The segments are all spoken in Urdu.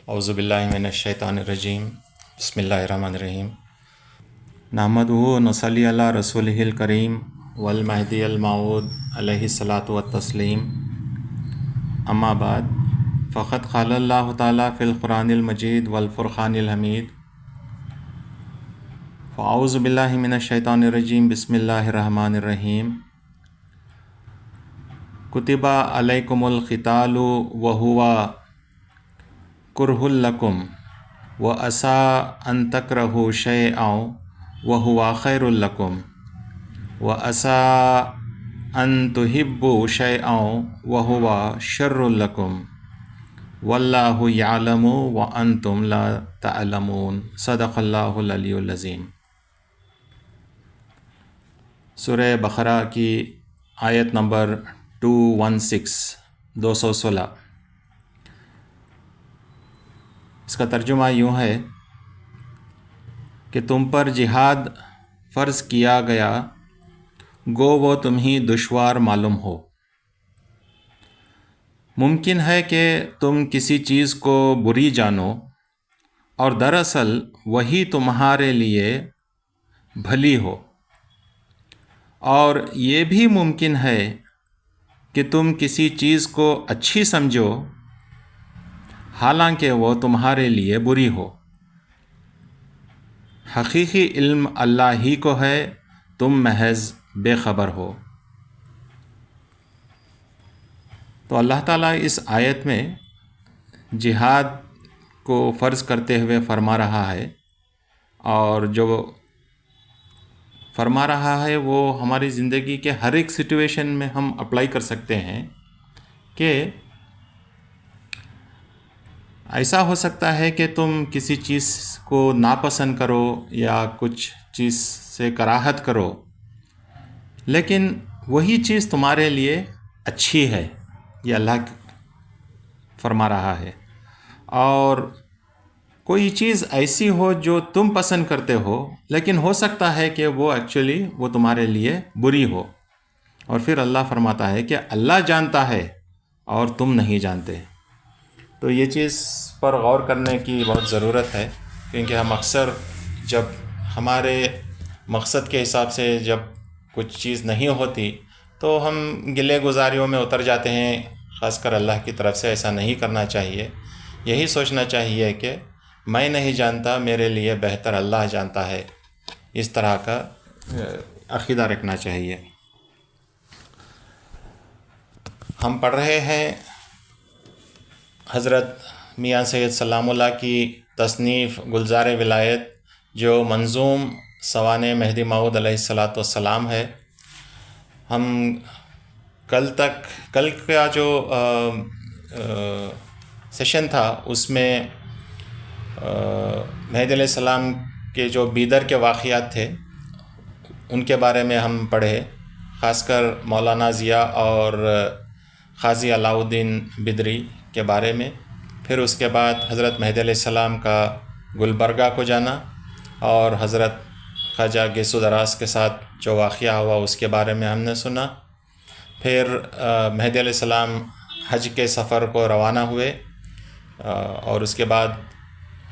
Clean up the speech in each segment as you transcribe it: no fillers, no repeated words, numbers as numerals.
اعوذ باللہ من الشیطان الرجیم بسم اللہ الرحمن الرحیم نحمدہ ونصلی علی رسولہ الکریم والمہدی الموعود علیہ الصلاۃ والتسلیم اما بعد فقد قال اللہ تعالیٰ فی القرآن المجید والفرقان الحمید فاعوذ باللہ من الشیطان الرجیم بسم اللہ الرحمن الرحیم کتب علیکم القتال وہو کرہ لکم وعسیٰ ان تکرہوا شیئا وہو خیر لکم وعسیٰ ان تحبوا شیئا وہو شر لکم واللہ یعلم وانتم لا تعلمون صدق اللہ العلی العظیم۔ سورہ بقرہ کی آیت نمبر 216 اس کا ترجمہ یوں ہے کہ تم پر جہاد فرض کیا گیا گو وہ تمہیں دشوار معلوم ہو۔ ممکن ہے کہ تم کسی چیز کو بری جانو اور دراصل وہی تمہارے لیے بھلی ہو، اور یہ بھی ممکن ہے کہ تم کسی چیز کو اچھی سمجھو حالانکہ وہ تمہارے لیے بری ہو۔ حقیقی علم اللہ ہی کو ہے، تم محض بے خبر ہو۔ تو اللہ تعالیٰ اس آیت میں جہاد کو فرض کرتے ہوئے فرما رہا ہے، اور جو فرما رہا ہے وہ ہماری زندگی کے ہر ایک سچویشن میں ہم اپلائی کر سکتے ہیں کہ ایسا ہو سکتا ہے کہ تم کسی چیز کو ناپسند کرو یا کچھ چیز سے کراہت کرو، لیکن وہی چیز تمہارے لیے اچھی ہے، یہ اللہ فرما رہا ہے۔ اور کوئی چیز ایسی ہو جو تم پسند کرتے ہو لیکن ہو سکتا ہے کہ وہ ایکچولی وہ تمہارے لیے بری ہو، اور پھر اللہ فرماتا ہے کہ اللہ جانتا ہے اور تم نہیں جانتے۔ تو یہ چیز پر غور کرنے کی بہت ضرورت ہے، کیونکہ ہم اکثر جب ہمارے مقصد کے حساب سے جب کچھ چیز نہیں ہوتی تو ہم گلے گزاریوں میں اتر جاتے ہیں، خاص کر اللہ کی طرف سے ایسا نہیں کرنا چاہیے۔ یہی سوچنا چاہیے کہ میں نہیں جانتا، میرے لیے بہتر اللہ جانتا ہے، اس طرح کا عقیدہ رکھنا چاہیے۔ ہم پڑھ رہے ہیں حضرت میاں سید سلام اللہ کی تصنیف گلزار ولایت، جو منظوم سوانح مہدی موعود علیہ الصلاۃ والسلام ہے۔ ہم کل کا جو سیشن تھا اس میں مہدی علیہ السلام کے جو بیدر کے واقعات تھے ان کے بارے میں ہم پڑھے، خاص کر مولانا ضیاء اور قاضی علاء الدین بدری کے بارے میں۔ پھر اس کے بعد حضرت مہدی علیہ السلام کا گلبرگہ کو جانا، اور حضرت خواجہ گیسو دراز کے ساتھ جو واقعہ ہوا اس کے بارے میں ہم نے سنا۔ پھر مہدی علیہ السلام حج کے سفر کو روانہ ہوئے، اور اس کے بعد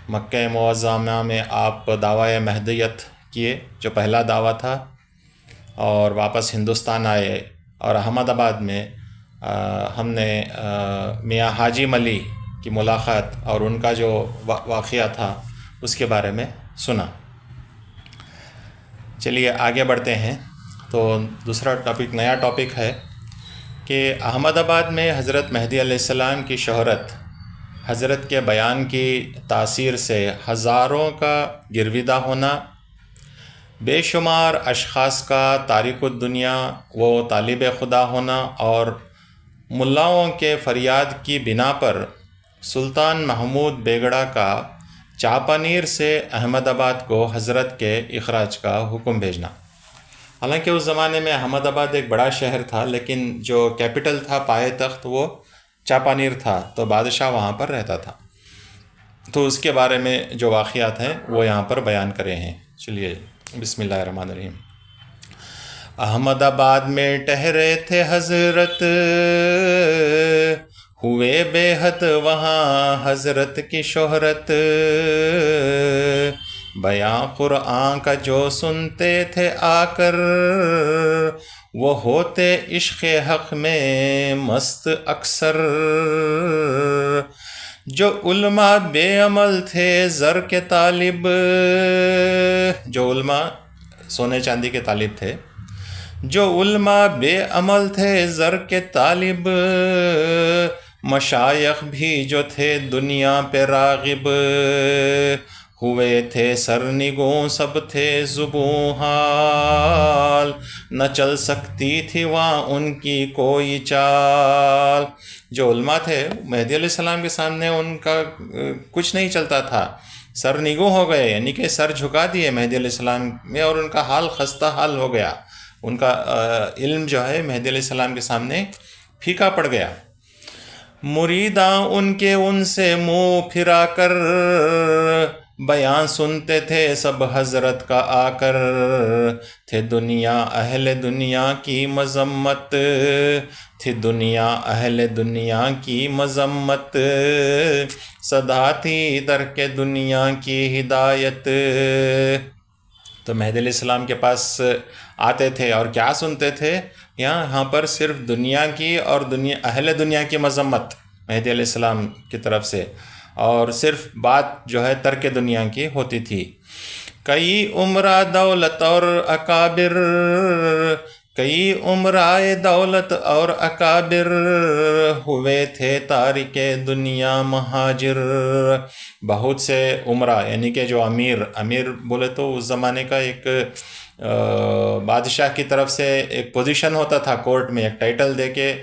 مکہ معظمہ میں آپ دعویٰ مہدیت کیے، جو پہلا دعویٰ تھا، اور واپس ہندوستان آئے، اور احمد آباد میں ہم نے میاں حاجی ملی کی ملاقات اور ان کا جو واقعہ تھا اس کے بارے میں سنا۔ چلیے آگے بڑھتے ہیں۔ تو دوسرا ٹاپک، نیا ٹاپک ہے کہ احمد آباد میں حضرت مہدی علیہ السلام کی شہرت، حضرت کے بیان کی تاثیر سے ہزاروں کا گرویدہ ہونا، بے شمار اشخاص کا تارک الدنیا و طالب خدا ہونا، اور ملاؤں کے فریاد کی بنا پر سلطان محمود بیگڑا کا چاپانیر سے احمد آباد کو حضرت کے اخراج کا حکم بھیجنا۔ حالانکہ اس زمانے میں احمد آباد ایک بڑا شہر تھا، لیکن جو کیپٹل تھا، پائے تخت، وہ چاپانیر تھا، تو بادشاہ وہاں پر رہتا تھا۔ تو اس کے بارے میں جو واقعات ہیں وہ یہاں پر بیان کرے ہیں۔ چلیے بسم اللہ الرحمن الرحیم۔ احمد آباد میں ٹھہرے تھے حضرت، ہوئے بے حد وہاں حضرت کی شہرت، بیاں قرآن کا جو سنتے تھے آ کر، وہ ہوتے عشق حق میں مست اکثر، جو علماء بے عمل تھے زر کے طالب، جو علماء سونے چاندی کے طالب تھے، جو علماء بے عمل تھے زر کے طالب، مشائخ بھی جو تھے دنیا پہ راغب، ہوئے تھے سرنگوں سب تھے زبوں حال، نہ چل سکتی تھی وہاں ان کی کوئی چال۔ جو علماء تھے مہدی علیہ السلام کے سامنے ان کا کچھ نہیں چلتا تھا، سرنگوں ہو گئے، یعنی کہ سر جھکا دیے مہدی علیہ السلام میں، اور ان کا حال خستہ حال ہو گیا، ان کا علم جو ہے مہدی علیہ السلام کے سامنے پھیکا پڑ گیا۔ مریداں ان کے ان سے منہ پھرا کر، بیان سنتے تھے سب حضرت کا آ کر، تھے دنیا اہل دنیا کی مذمت، تھی دنیا اہل دنیا کی مذمت، صدا تھی در کے دنیا کی ہدایت۔ تو مہدی علیہ السلام کے پاس آتے تھے اور کیا سنتے تھے؟ یہاں پر صرف دنیا کی اور اہل دنیا کی مذمت مہدی علیہ السلام کی طرف سے، اور صرف بات جو ہے ترک دنیا کی ہوتی تھی۔ کئی عمرہ دولت اور اکابر، کئی عمرائے دولت اور اکابر، ہوئے تھے تارک دنیا مہاجر، بہت سے عمرہ یعنی کہ جو امیر بولے تو اس زمانے کا ایک بادشاہ کی طرف سے ایک پوزیشن ہوتا تھا کورٹ میں، ایک ٹائٹل دے کے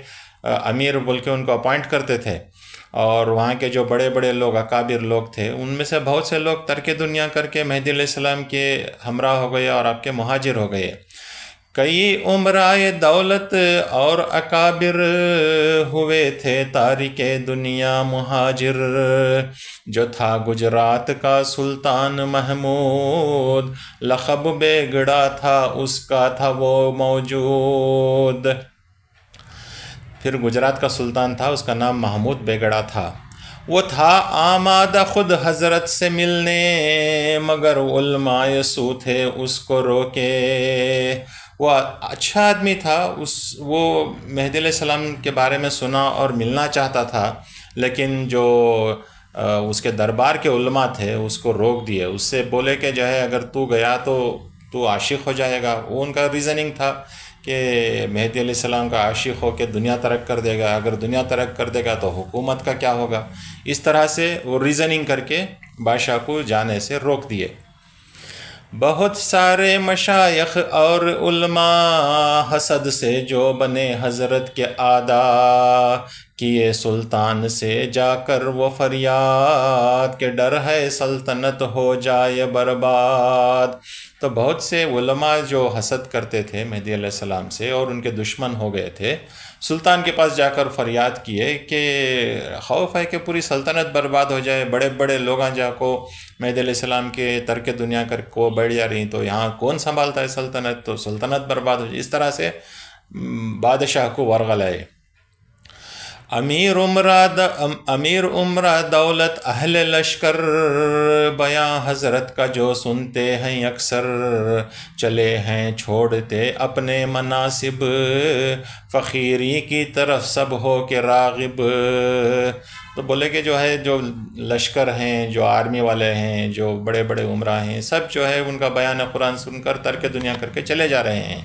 امیر بول کے ان کو اپوائنٹ کرتے تھے، اور وہاں کے جو بڑے بڑے لوگ اکابر لوگ تھے ان میں سے بہت سے لوگ ترک دنیا کر کے مہدی علیہ السلام کے ہمراہ ہو گئے اور آپ کے مہاجر ہو گئے۔ کئی عمرائے دولت اور اکابر، ہوئے تھے تارک دنیا مہاجر، جو تھا گجرات کا سلطان محمود، لقب بیگڑا تھا اس کا تھا وہ موجود۔ پھر گجرات کا سلطان تھا، اس کا نام محمود بیگڑا تھا، وہ تھا آمادہ خود حضرت سے ملنے، مگر علماء سو تھے اس کو روکے۔ وہ اچھا آدمی تھا، وہ مہدی علیہ السلام کے بارے میں سنا اور ملنا چاہتا تھا، لیکن جو اس کے دربار کے علماء تھے اس کو روک دیے، اس سے بولے کہ جو ہے اگر تو گیا تو تو عاشق ہو جائے گا۔ وہ ان کا ریزننگ تھا کہ مہدی علیہ السلام کا عاشق ہو کے دنیا ترک کر دے گا، اگر دنیا ترک کر دے گا تو حکومت کا کیا ہوگا۔ اس طرح سے وہ ریزننگ کر کے بادشاہ کو جانے سے روک دیے۔ بہت سارے مشائخ اور علماء حسد سے جو بنے حضرت کے آدا، کیے سلطان سے جا کر وہ فریاد، کہ ڈر ہے سلطنت ہو جائے برباد۔ تو بہت سے علماء جو حسد کرتے تھے مہدی علیہ السلام سے اور ان کے دشمن ہو گئے تھے، سلطان کے پاس جا کر فریاد کیے کہ خوف ہے کہ پوری سلطنت برباد ہو جائے، بڑے بڑے لوگاں جا کو مہدی علیہ السلام کے ترک دنیا کر کو بیٹھ جا رہی، تو یہاں کون سنبھالتا ہے سلطنت، تو سلطنت برباد ہو جائے۔ اس طرح سے بادشاہ کو ورغلائے۔ امیر عمرہ دولت اہل لشکر، بیاں حضرت کا جو سنتے ہیں اکثر، چلے ہیں چھوڑتے اپنے مناصب، فقیری کی طرف سب ہو کے راغب۔ تو بولے کہ جو ہے جو لشکر ہیں، جو آرمی والے ہیں، جو بڑے بڑے عمرہ ہیں، سب جو ہے ان کا بیان قرآن سن کر ترک دنیا کر کے چلے جا رہے ہیں۔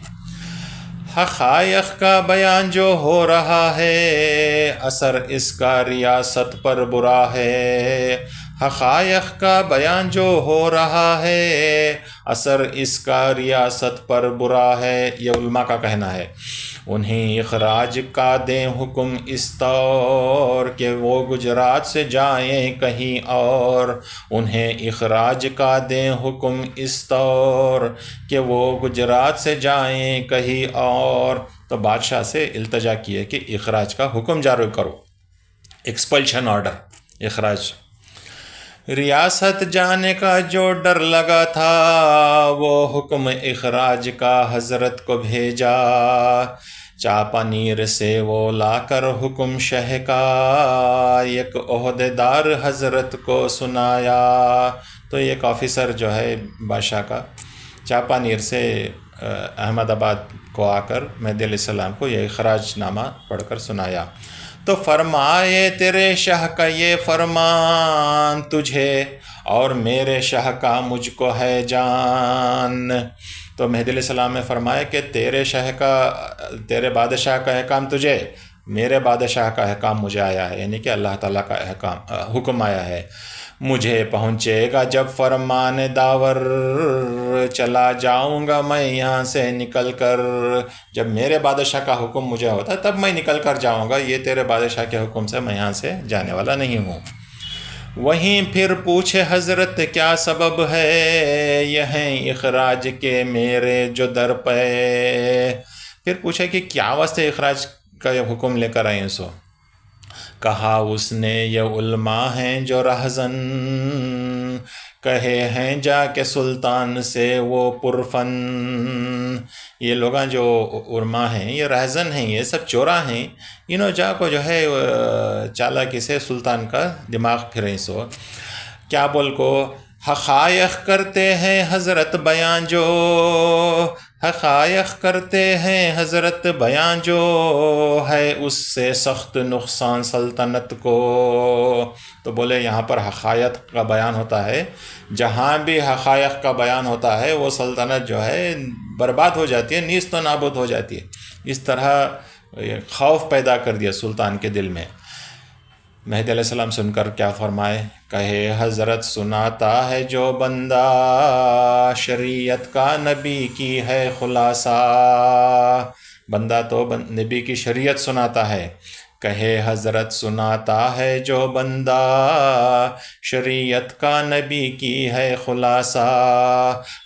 حقائق کا بیان جو ہو رہا ہے، اثر اس کا ریاست پر برا ہے۔ حقائق کا بیان جو ہو رہا ہے، اثر اس کا ریاست پر برا ہے۔ یہ علماء کا کہنا ہے۔ انہیں اخراج کا دیں حکم اس طور، کہ وہ گجرات سے جائیں کہیں اور۔ انہیں اخراج کا دیں حکم اس طور، کہ وہ گجرات سے جائیں کہیں اور۔ تو بادشاہ سے التجا کیے کہ اخراج کا حکم جاری کرو، ایکسپلشن آرڈر، اخراج۔ ریاست جانے کا جو ڈر لگا تھا، وہ حکم اخراج کا حضرت کو بھیجا۔ چاپانیر سے وہ لا کر حکم شہ کا ایک عہدیدار حضرت کو سنایا. تو ایک آفیسر جو ہے بادشاہ کا چاپانیر سے احمد آباد کو آ کر مہدی علیہ السلام کو یہ خراج نامہ پڑھ کر سنایا. تو فرمائے تیرے شاہ کا یہ فرمان تجھے اور میرے شاہ کا مجھ کو ہے جان. تو مہدی علیہ السلام نے فرمایا کہ تیرے بادشاہ کا احکام تجھے، میرے بادشاہ کا احکام مجھے آیا ہے، یعنی کہ اللہ تعالیٰ کا حکم آیا ہے. مجھے پہنچے گا جب فرمان داور، چلا جاؤں گا میں یہاں سے نکل کر. جب میرے بادشاہ کا حکم مجھے ہوتا ہے تب میں نکل کر جاؤں گا، یہ تیرے بادشاہ کے حکم سے میں یہاں سے جانے والا نہیں ہوں. وہیں پھر پوچھے حضرت کیا سبب ہے یہ اخراج کے میرے جو در پہ. پھر پوچھے کہ کیا واسطے اخراج کا یہ حکم لے کر آئے سو. کہا اس نے یہ علماء ہیں جو رہزن، کہے ہیں جا کے سلطان سے وہ پرفن. یہ لوگ جو علماء ہیں یہ رہزن ہیں، یہ سب چورا ہیں، انہوں جا کو جو ہے چالاکی سے سلطان کا دماغ پھریں سو. کیا بول کو حقائق کرتے ہیں حضرت بیان جو، حقائق کرتے ہیں حضرت بیان جو ہے اس سے سخت نقصان سلطنت کو. تو بولے یہاں پر حقائق کا بیان ہوتا ہے، جہاں بھی حقائق کا بیان ہوتا ہے وہ سلطنت جو ہے برباد ہو جاتی ہے، نیست و نابود ہو جاتی ہے. اس طرح خوف پیدا کر دیا سلطان کے دل میں. مہدی علیہ السلام سن کر کیا فرمائے، کہے حضرت سناتا ہے جو بندہ شریعت کا نبی کی ہے خلاصہ. بندہ تو نبی کی شریعت سناتا ہے. کہے حضرت سناتا ہے جو بندہ شریعت کا نبی کی ہے خلاصہ.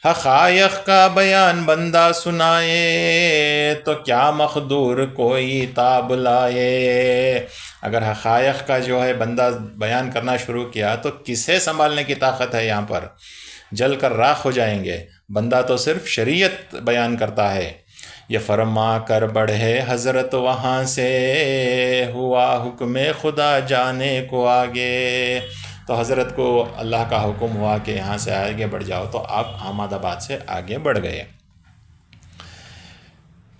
حقائق کا بیان بندہ سنائے تو کیا مقدور کوئی تاب لائے. اگر حقائق کا جو ہے بندہ بیان کرنا شروع کیا تو کسے سنبھالنے کی طاقت ہے، یہاں پر جل کر راکھ ہو جائیں گے. بندہ تو صرف شریعت بیان کرتا ہے. یہ فرما کر بڑھے حضرت وہاں سے، ہوا حکم خدا جانے کو آگے. تو حضرت کو اللہ کا حکم ہوا کہ یہاں سے آگے بڑھ جاؤ، تو آپ احمد آباد سے آگے بڑھ گئے.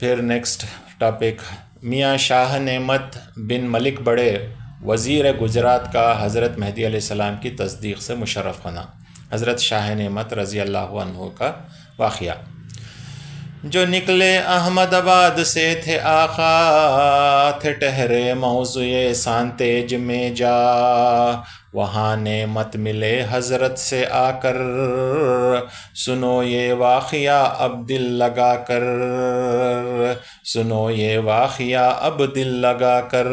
پھر نیکسٹ ٹاپک، میاں شاہ نعمت بن ملک بڑے وزیر گجرات کا حضرت مہدی علیہ السلام کی تصدیق سے مشرف ہونا. حضرت شاہ نعمت رضی اللہ عنہ کا واقعہ. جو نکلے احمد آباد سے تھے آقا، تھے ٹہرے موضوع سانتیج میں جا. وہاں نعمت ملے حضرت سے آ کر، سنو یہ واقعہ اب دل لگا کر. سنو یہ واقعہ اب دل لگا کر.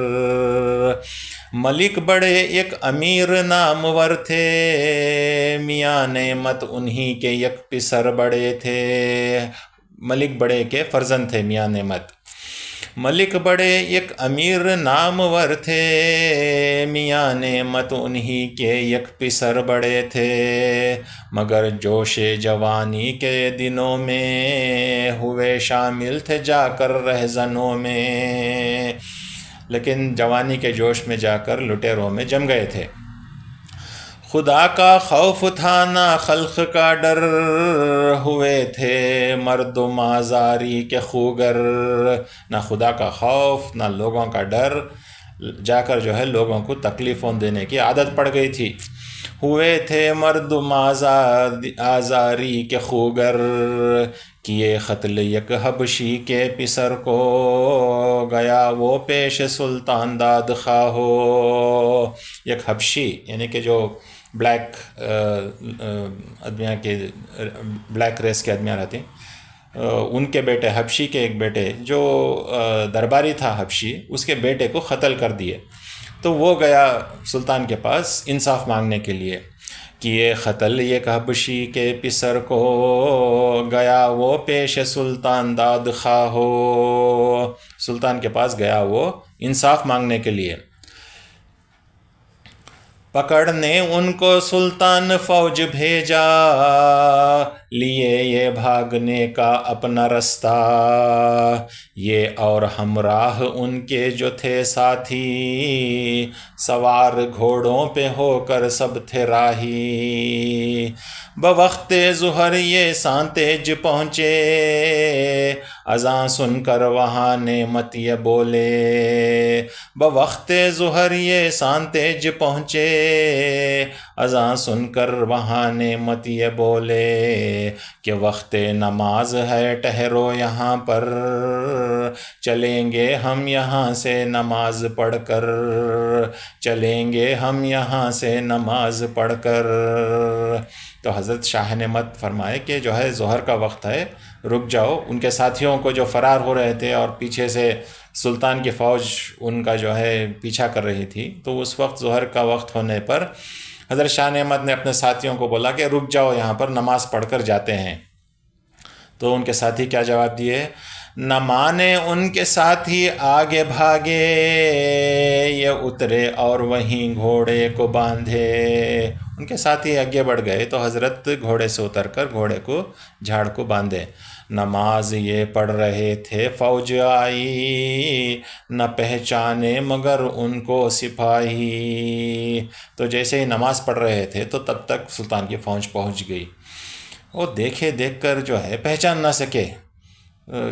ملک بڑے ایک امیر نامور تھے، میاں نعمت انہی کے یک پسر بڑے تھے. ملک بڑے کے فرزند تھے میاں نعمت. ملک بڑے ایک امیر نامور تھے، میاں نعمت انہی کے یک پسر بڑے تھے. مگر جوش جوانی کے دنوں میں ہوئے شامل تھے جا کر رہزنوں میں. لیکن جوانی کے جوش میں جا کر لٹیروں میں جم گئے تھے. خدا کا خوف تھا نہ خلق کا ڈر، ہوئے تھے مردم آزاری کے خوگر. نہ خدا کا خوف نہ لوگوں کا ڈر، جا کر جو ہے لوگوں کو تکلیفوں دینے کی عادت پڑ گئی تھی. ہوئے تھے مردم آزاری کے خوگر، کیے قتل یک حبشی کے پسر کو، گیا وہ پیش سلطان داد خواہ ہو. یک حبشی یعنی کہ جو بلیک آدمیاں کے بلیک ریس کے آدمیاں رہتے ہیں، ان کے بیٹے حبشی کے ایک بیٹے جو درباری تھا حبشی، اس کے بیٹے کو قتل کر دیے. تو وہ گیا سلطان کے پاس انصاف مانگنے کے لیے. کیے قتل یک حبشی کے پسر کو، گیا وہ پیش سلطان داد خواہ ہو. سلطان کے پاس گیا وہ انصاف مانگنے کے لیے. پکڑنے ان کو سلطان فوج بھیجا، لیے یہ بھاگنے کا اپنا رستہ، یہ اور ہمراہ ان کے جو تھے ساتھی، سوار گھوڑوں پہ ہو کر سب تھے راہی۔ بوقت ظہر یہ سانتیج پہنچے، اذاں سن کر وہاں نعمت یہ بولے۔ بوقت ظہر یہ سانتیج پہنچے، اذاں سن کر وہاں نعمت یہ بولے کہ وقت نماز ہے ٹھہرو یہاں پر، چلیں گے ہم یہاں سے نماز پڑھ کر، چلیں گے ہم یہاں سے نماز پڑھ کر۔ تو حضرت شاہ نعمت فرمائے کہ جو ہے ظہر کا وقت ہے، رک جاؤ۔ ان کے ساتھیوں کو جو فرار ہو رہے تھے اور پیچھے سے سلطان کی فوج ان کا جو ہے پیچھا کر رہی تھی، تو اس وقت ظہر کا وقت ہونے پر حضرت شاہ نعمت نے اپنے ساتھیوں کو بولا کہ رک جاؤ یہاں پر، نماز پڑھ کر جاتے ہیں۔ تو ان کے ساتھی کیا جواب دیے؟ نہ مانے ان کے ساتھی آگے بھاگے، یہ اترے اور وہیں گھوڑے کو باندھے۔ ان کے ساتھی آگے بڑھ گئے تو حضرت گھوڑے سے اتر کر گھوڑے کو جھاڑ کو باندھے۔ نماز یہ پڑھ رہے تھے فوج آئی، نہ پہچانے مگر ان کو سپاہی۔ تو جیسے ہی نماز پڑھ رہے تھے تو تب تک سلطان کی فوج پہنچ گئی۔ وہ دیکھ کر جو ہے پہچان نہ سکے،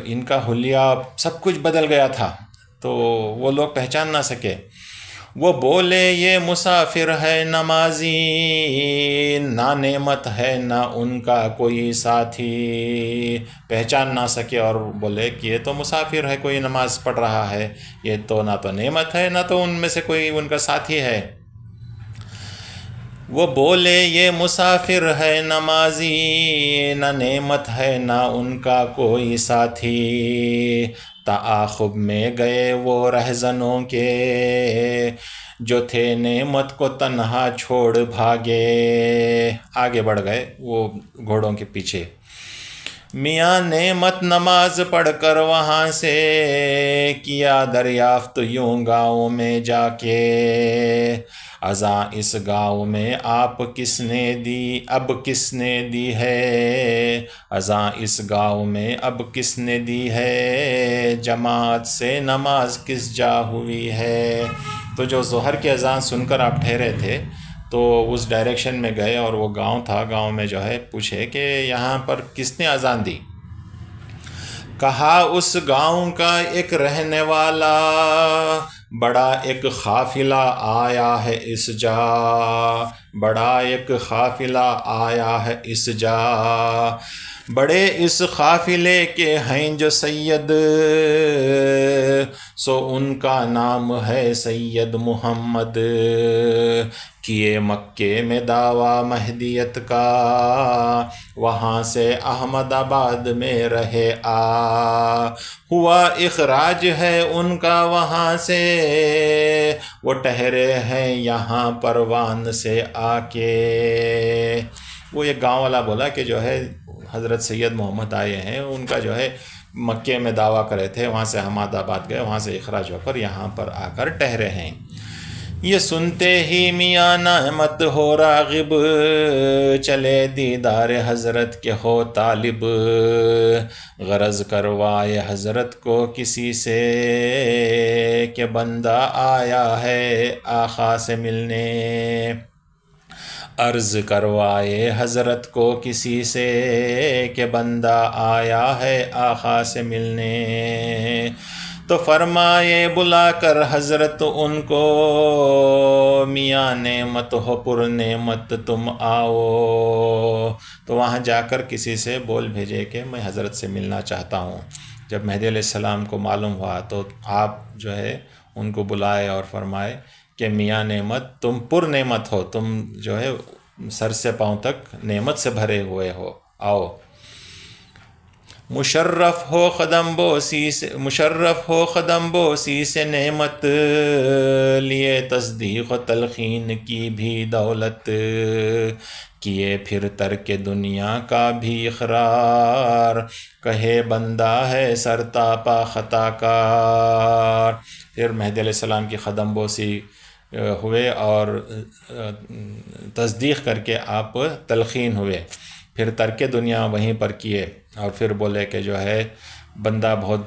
ان کا حلیہ سب کچھ بدل گیا تھا، تو وہ لوگ پہچان نہ سکے۔ وہ بولے یہ مسافر ہے نمازی، نہ نعمت ہے نہ ان کا کوئی ساتھی۔ پہچان نہ سکے اور بولے کہ یہ تو مسافر ہے، کوئی نماز پڑھ رہا ہے، یہ تو نہ تو نعمت ہے نہ تو ان میں سے کوئی ان کا ساتھی ہے۔ وہ بولے یہ مسافر ہے نمازی، نہ نعمت ہے نہ ان کا کوئی ساتھی۔ تعاقب میں گئے وہ رہزنوں کے، جو تھے نعمت کو تنہا چھوڑ بھاگے۔ آگے بڑھ گئے وہ گھوڑوں کے پیچھے۔ میاں نعمت نماز پڑھ کر وہاں سے، کیا دریافت یوں گاؤں میں جا کے۔ اذاں اس گاؤں میں آپ کس نے دی، اب کس نے دی ہے؟ اذاں اس گاؤں میں اب کس نے دی ہے؟ جماعت سے نماز کس جا ہوئی ہے؟ تو جو ظہر کی اذان سن کر آپ ٹھہرے تھے تو اس ڈائریکشن میں گئے اور وہ گاؤں تھا، گاؤں میں جو ہے پوچھے کہ یہاں پر کس نے اذان دی؟ کہا اس گاؤں کا ایک رہنے والا، بڑا ایک قافلہ آیا ہے اس جا، بڑا ایک قافلہ آیا ہے اس جا۔ بڑے اس قافلے کے ہیں جو سید، سو ان کا نام ہے سید محمد۔ کیے مکے میں دعویٰ مہدیت کا، وہاں سے احمد آباد میں رہے آ۔ ہوا اخراج ہے ان کا وہاں سے، وہ ٹھہرے ہیں یہاں پروان سے آ کے۔ وہ ایک گاؤں والا بولا کہ جو ہے حضرت سید محمد آئے ہیں، ان کا جو ہے مکے میں دعویٰ کرے تھے، وہاں سے احمد آباد گئے، وہاں سے اخراج ہو کر یہاں پر آ کر ٹھہرے ہیں۔ یہ سنتے ہی میاں نعمت ہو راغب، چلے دیدار حضرت کے ہو طالب۔ غرض کروائے حضرت کو کسی سے، کہ بندہ آیا ہے آقا سے ملنے۔ عرض کروائے حضرت کو کسی سے، کہ بندہ آیا ہے آقا سے ملنے۔ تو فرمائے بلا کر حضرت ان کو، میاں نعمت ہو پر نعمت تم آؤ۔ تو وہاں جا کر کسی سے بول بھیجے کہ میں حضرت سے ملنا چاہتا ہوں۔ جب مہدی علیہ السلام کو معلوم ہوا تو آپ جو ہے ان کو بلائے اور فرمائے کہ میاں نعمت تم پر نعمت ہو، تم جو ہے سر سے پاؤں تک نعمت سے بھرے ہوئے ہو، آؤ۔ مشرف ہو قدم بوسی سے نعمت، لیے تصدیق و تلقین کی بھی دولت۔ کیے پھر ترک دنیا کا بھی اقرار، کہے بندہ ہے سرتاپا خطا کار۔ پھر مہدی علیہ السلام کی قدم بوسی ہوئے اور تصدیق کر کے آپ تلقین ہوئے۔ پھر ترک دنیا وہیں پر کیے، اور پھر بولے کہ جو ہے بندہ بہت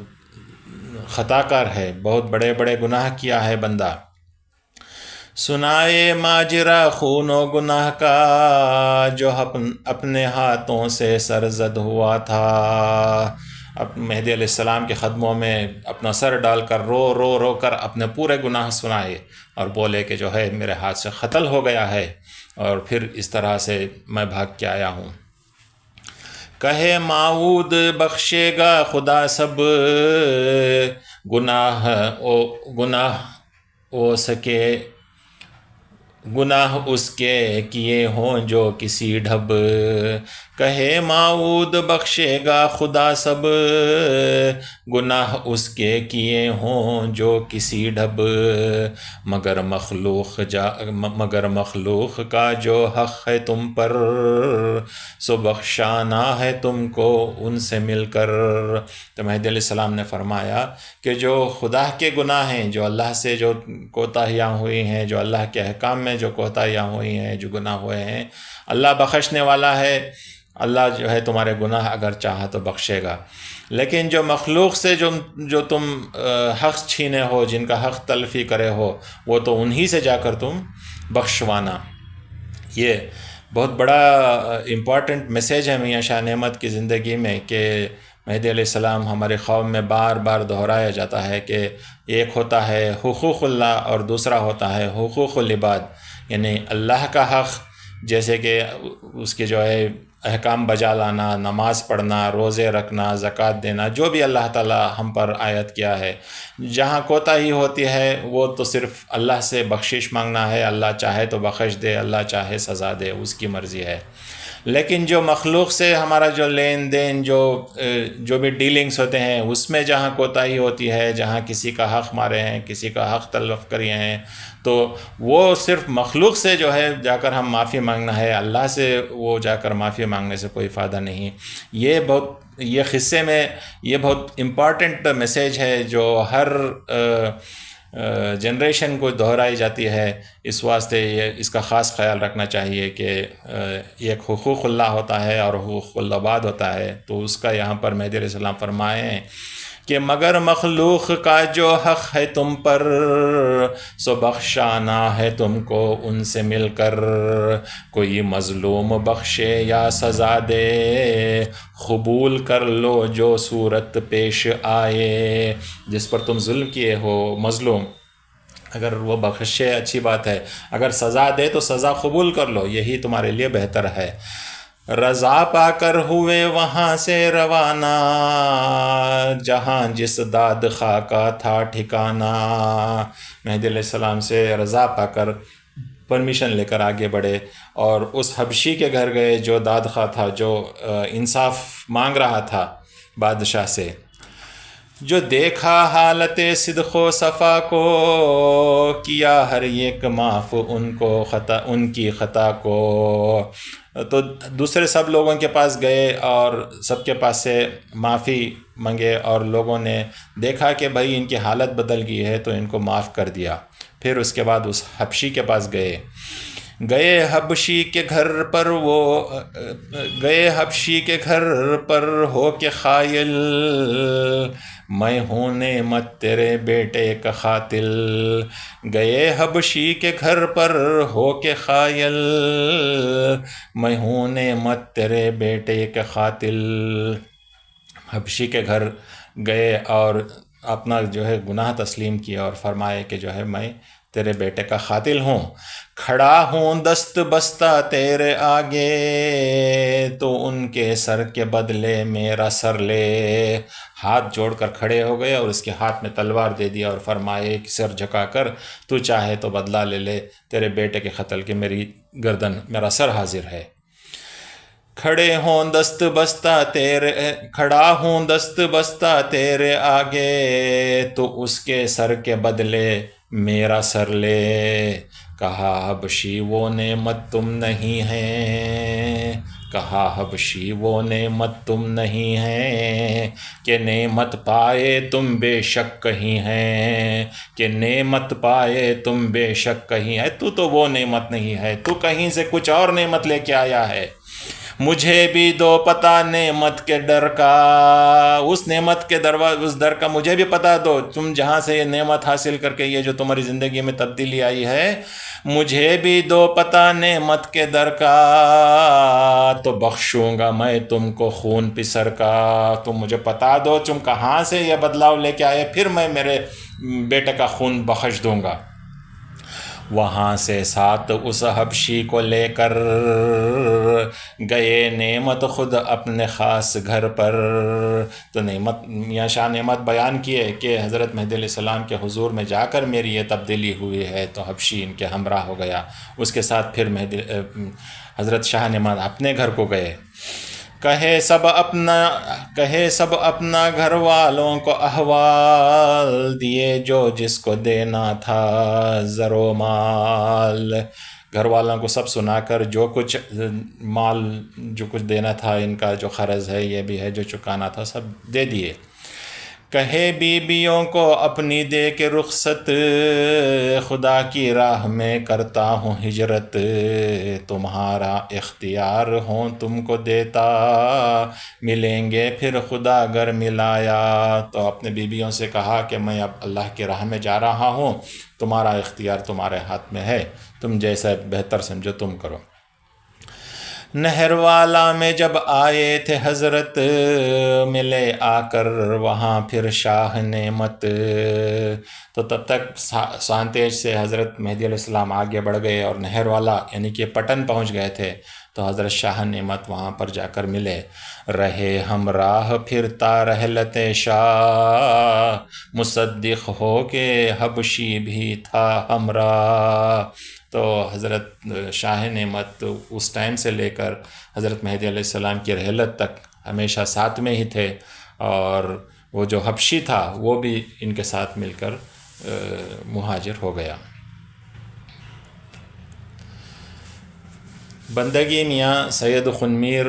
خطا کار ہے، بہت بڑے بڑے گناہ کیا ہے بندہ۔ سنائے ماجرا خون و گناہ کا جو اپنے ہاتھوں سے سرزد ہوا تھا۔ اب مہدی علیہ السلام کے قدموں میں اپنا سر ڈال کر رو رو رو کر اپنے پورے گناہ سنائے، اور بولے کہ جو ہے میرے ہاتھ سے قتل ہو گیا ہے، اور پھر اس طرح سے میں بھاگ کے آیا ہوں۔ کہے معود بخشے گا خدا سب گناہ او سکے، گناہ اس کے کیے ہوں جو کسی ڈھب۔ کہے معود بخشے گا خدا سب گناہ اس کے کیے ہوں جو کسی ڈھب، مگر مخلوق کا جو حق ہے تم پر، سو بخشانا ہے تم کو ان سے مل کر۔ تو مہدی علیہ السلام نے فرمایا کہ جو خدا کے گناہ ہیں، جو اللہ سے جو کوتاہیاں ہوئی ہیں، جو اللہ کے احکام میں جو کوتاہیاں ہوئی ہیں، جو گناہ ہوئے ہیں، اللہ بخشنے والا ہے۔ اللہ جو ہے تمہارے گناہ اگر چاہا تو بخشے گا، لیکن جو مخلوق سے جو تم حق چھینے ہو، جن کا حق تلفی کرے ہو، وہ تو انہی سے جا کر تم بخشوانا۔ یہ بہت بڑا امپورٹنٹ میسیج ہے میاں شاہ نعمت کی زندگی میں، کہ مہدی علیہ السلام ہمارے قوم میں بار بار دہرایا جاتا ہے کہ ایک ہوتا ہے حقوق اللہ اور دوسرا ہوتا ہے حقوق العباد، یعنی اللہ کا حق، جیسے کہ اس کے جو ہے احکام بجا لانا، نماز پڑھنا، روزے رکھنا، زکوٰۃ دینا، جو بھی اللہ تعالیٰ ہم پر عائد کیا ہے۔ جہاں کوتاہی ہوتی ہے وہ تو صرف اللہ سے بخشش مانگنا ہے، اللہ چاہے تو بخش دے، اللہ چاہے سزا دے، اس کی مرضی ہے۔ لیکن جو مخلوق سے ہمارا جو لین دین، جو بھی ڈیلنگز ہوتے ہیں، اس میں جہاں کوتاہی ہوتی ہے، جہاں کسی کا حق مارے ہیں، کسی کا حق تلف کریے ہیں، تو وہ صرف مخلوق سے جو ہے جا کر ہم معافی مانگنا ہے، اللہ سے وہ جا کر معافی مانگنے سے کوئی فائدہ نہیں۔ یہ قصے میں یہ بہت امپارٹنٹ میسیج ہے جو ہر جنریشن کو دہرائی جاتی ہے۔ اس واسطے اس کا خاص خیال رکھنا چاہیے کہ ایک حقوق اللہ ہوتا ہے اور حقوق العباد ہوتا ہے، تو اس کا یہاں پر مہدی علیہ السلام فرمائے ہیں کہ مگر مخلوق کا جو حق ہے تم پر، سو بخشانا ہے تم کو ان سے مل کر۔ کوئی مظلوم بخشے یا سزا دے، قبول کر لو جو صورت پیش آئے۔ جس پر تم ظلم کیے ہو، مظلوم، اگر وہ بخشے اچھی بات ہے، اگر سزا دے تو سزا قبول کر لو، یہی تمہارے لیے بہتر ہے۔ رضا پا کر ہوئے وہاں سے روانہ، جہاں جس داد خواہ کا تھا ٹھکانہ۔ مہدی علیہ السلام سے رضا پا کر پرمیشن لے کر آگے بڑھے، اور اس حبشی کے گھر گئے جو داد خواہ تھا، جو انصاف مانگ رہا تھا بادشاہ سے۔ جو دیکھا حالت صدق و صفا کو، کیا ہر ایک معاف ان کی خطا کو۔ تو دوسرے سب لوگوں کے پاس گئے اور سب کے پاس سے معافی مانگے، اور لوگوں نے دیکھا کہ بھائی ان کی حالت بدل گئی ہے تو ان کو معاف کر دیا۔ پھر اس کے بعد اس حبشی کے پاس گئے حبشی کے گھر پر ہو کے خائل، میں ہوں نعمت تیرے بیٹے کا قاتل۔ گئے حبشی کے گھر پر ہو کے خائل، میں ہوں نعمت تیرے بیٹے کا قاتل۔ حبشی کے گھر گئے اور اپنا جو ہے گناہ تسلیم کیا، اور فرمائے کہ جو ہے میں تیرے بیٹے کا قاتل ہوں، کھڑا ہوں دست بستہ تیرے آگے، تو ان کے سر کے بدلے میرا سر لے۔ ہاتھ جوڑ کر کھڑے ہو گئے اور اس کے ہاتھ میں تلوار دے دیا، اور فرمائے کہ سر جھکا کر تو چاہے تو بدلہ لے لے تیرے بیٹے کے قتل کے، میری گردن، میرا سر حاضر ہے۔ کھڑا ہوں دست بستہ تیرے آگے، تو اس کے سر کے بدلے میرا سر لے۔ کہا حبشی وہ نعمت تم نہیں ہیں، کہا حبشی وہ نعمت تم نہیں ہیں، کہ نعمت پائے تم بے شک کہیں ہیں، کہ نعمت پائے تم بے شک کہیں ہے۔ تو وہ نعمت نہیں ہے، تو کہیں سے کچھ اور نعمت لے کے آیا ہے۔ مجھے بھی دو پتہ نعمت کے ڈر کا، اس نعمت کے اس در کا مجھے بھی پتہ دو، تم جہاں سے یہ نعمت حاصل کر کے یہ جو تمہاری زندگی میں تبدیلی آئی ہے، مجھے بھی دو پتہ نعمت کے در کا، تو بخشوں گا میں تم کو خون پسر کا، تم مجھے بتا دو تم کہاں سے یہ بدلاؤ لے کے آئے، پھر میں میرے بیٹے کا خون بخش دوں گا۔ وہاں سے ساتھ اس حبشی کو لے کر گئے نعمت خود اپنے خاص گھر پر۔ تو نعمت میاں شاہ نعمت بیان کیے کہ حضرت مہدی علیہ السلام کے حضور میں جا کر میری یہ تبدیلی ہوئی ہے، تو حبشی ان کے ہمراہ ہو گیا۔ اس کے ساتھ پھر حضرت شاہ نعمت اپنے گھر کو گئے۔ کہے سب اپنا گھر والوں کو احوال، دیے جو جس کو دینا تھا زر و مال، گھر والوں کو سب سنا کر جو کچھ مال جو کچھ دینا تھا، ان کا جو قرض ہے یہ بھی ہے جو چکانا تھا، سب دے دیے۔ کہے بیویوں کو اپنی دے کے رخصت، خدا کی راہ میں کرتا ہوں ہجرت، تمہارا اختیار ہوں تم کو دیتا، ملیں گے پھر خدا اگر ملایا۔ تو اپنے بیویوں سے کہا کہ میں اب اللہ کی راہ میں جا رہا ہوں، تمہارا اختیار تمہارے ہاتھ میں ہے، تم جیسا بہتر سمجھو تم کرو۔ نہر والا میں جب آئے تھے حضرت، ملے آ کر وہاں پھر شاہ نعمت، تو تب تک سانتیج سے حضرت مہدی علیہ السلام آگے بڑھ گئے اور نہر والا یعنی کہ پٹن پہنچ گئے تھے، تو حضرت شاہ نعمت وہاں پر جا کر ملے۔ رہے ہمراہ پھرتا رحلت شاہ، مصدق ہو کے حبشی بھی تھا ہمراہ۔ تو حضرت شاہ نعمت اس ٹائم سے لے کر حضرت مہدی علیہ السلام کی رحلت تک ہمیشہ ساتھ میں ہی تھے، اور وہ جو حبشی تھا وہ بھی ان کے ساتھ مل کر مہاجر ہو گیا۔ بندگی میاں سید خنمیر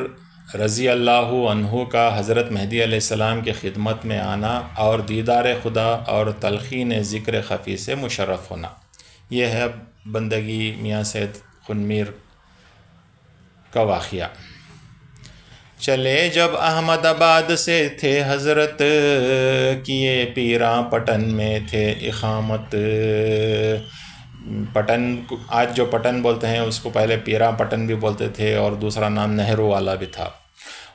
رضی اللہ عنہ کا حضرت مہدی علیہ السلام کی خدمت میں آنا اور دیدار خدا اور تلقین ذکر خفی سے مشرف ہونا، یہ ہے بندگی میاں سید خنمیر کا واقعہ۔ چلے جب احمد آباد سے تھے حضرت، کیے پیراں پٹن میں تھے اقامت۔ پٹن آج جو پٹن بولتے ہیں اس کو پہلے پیراں پٹن بھی بولتے تھے، اور دوسرا نام نہرو والا بھی تھا۔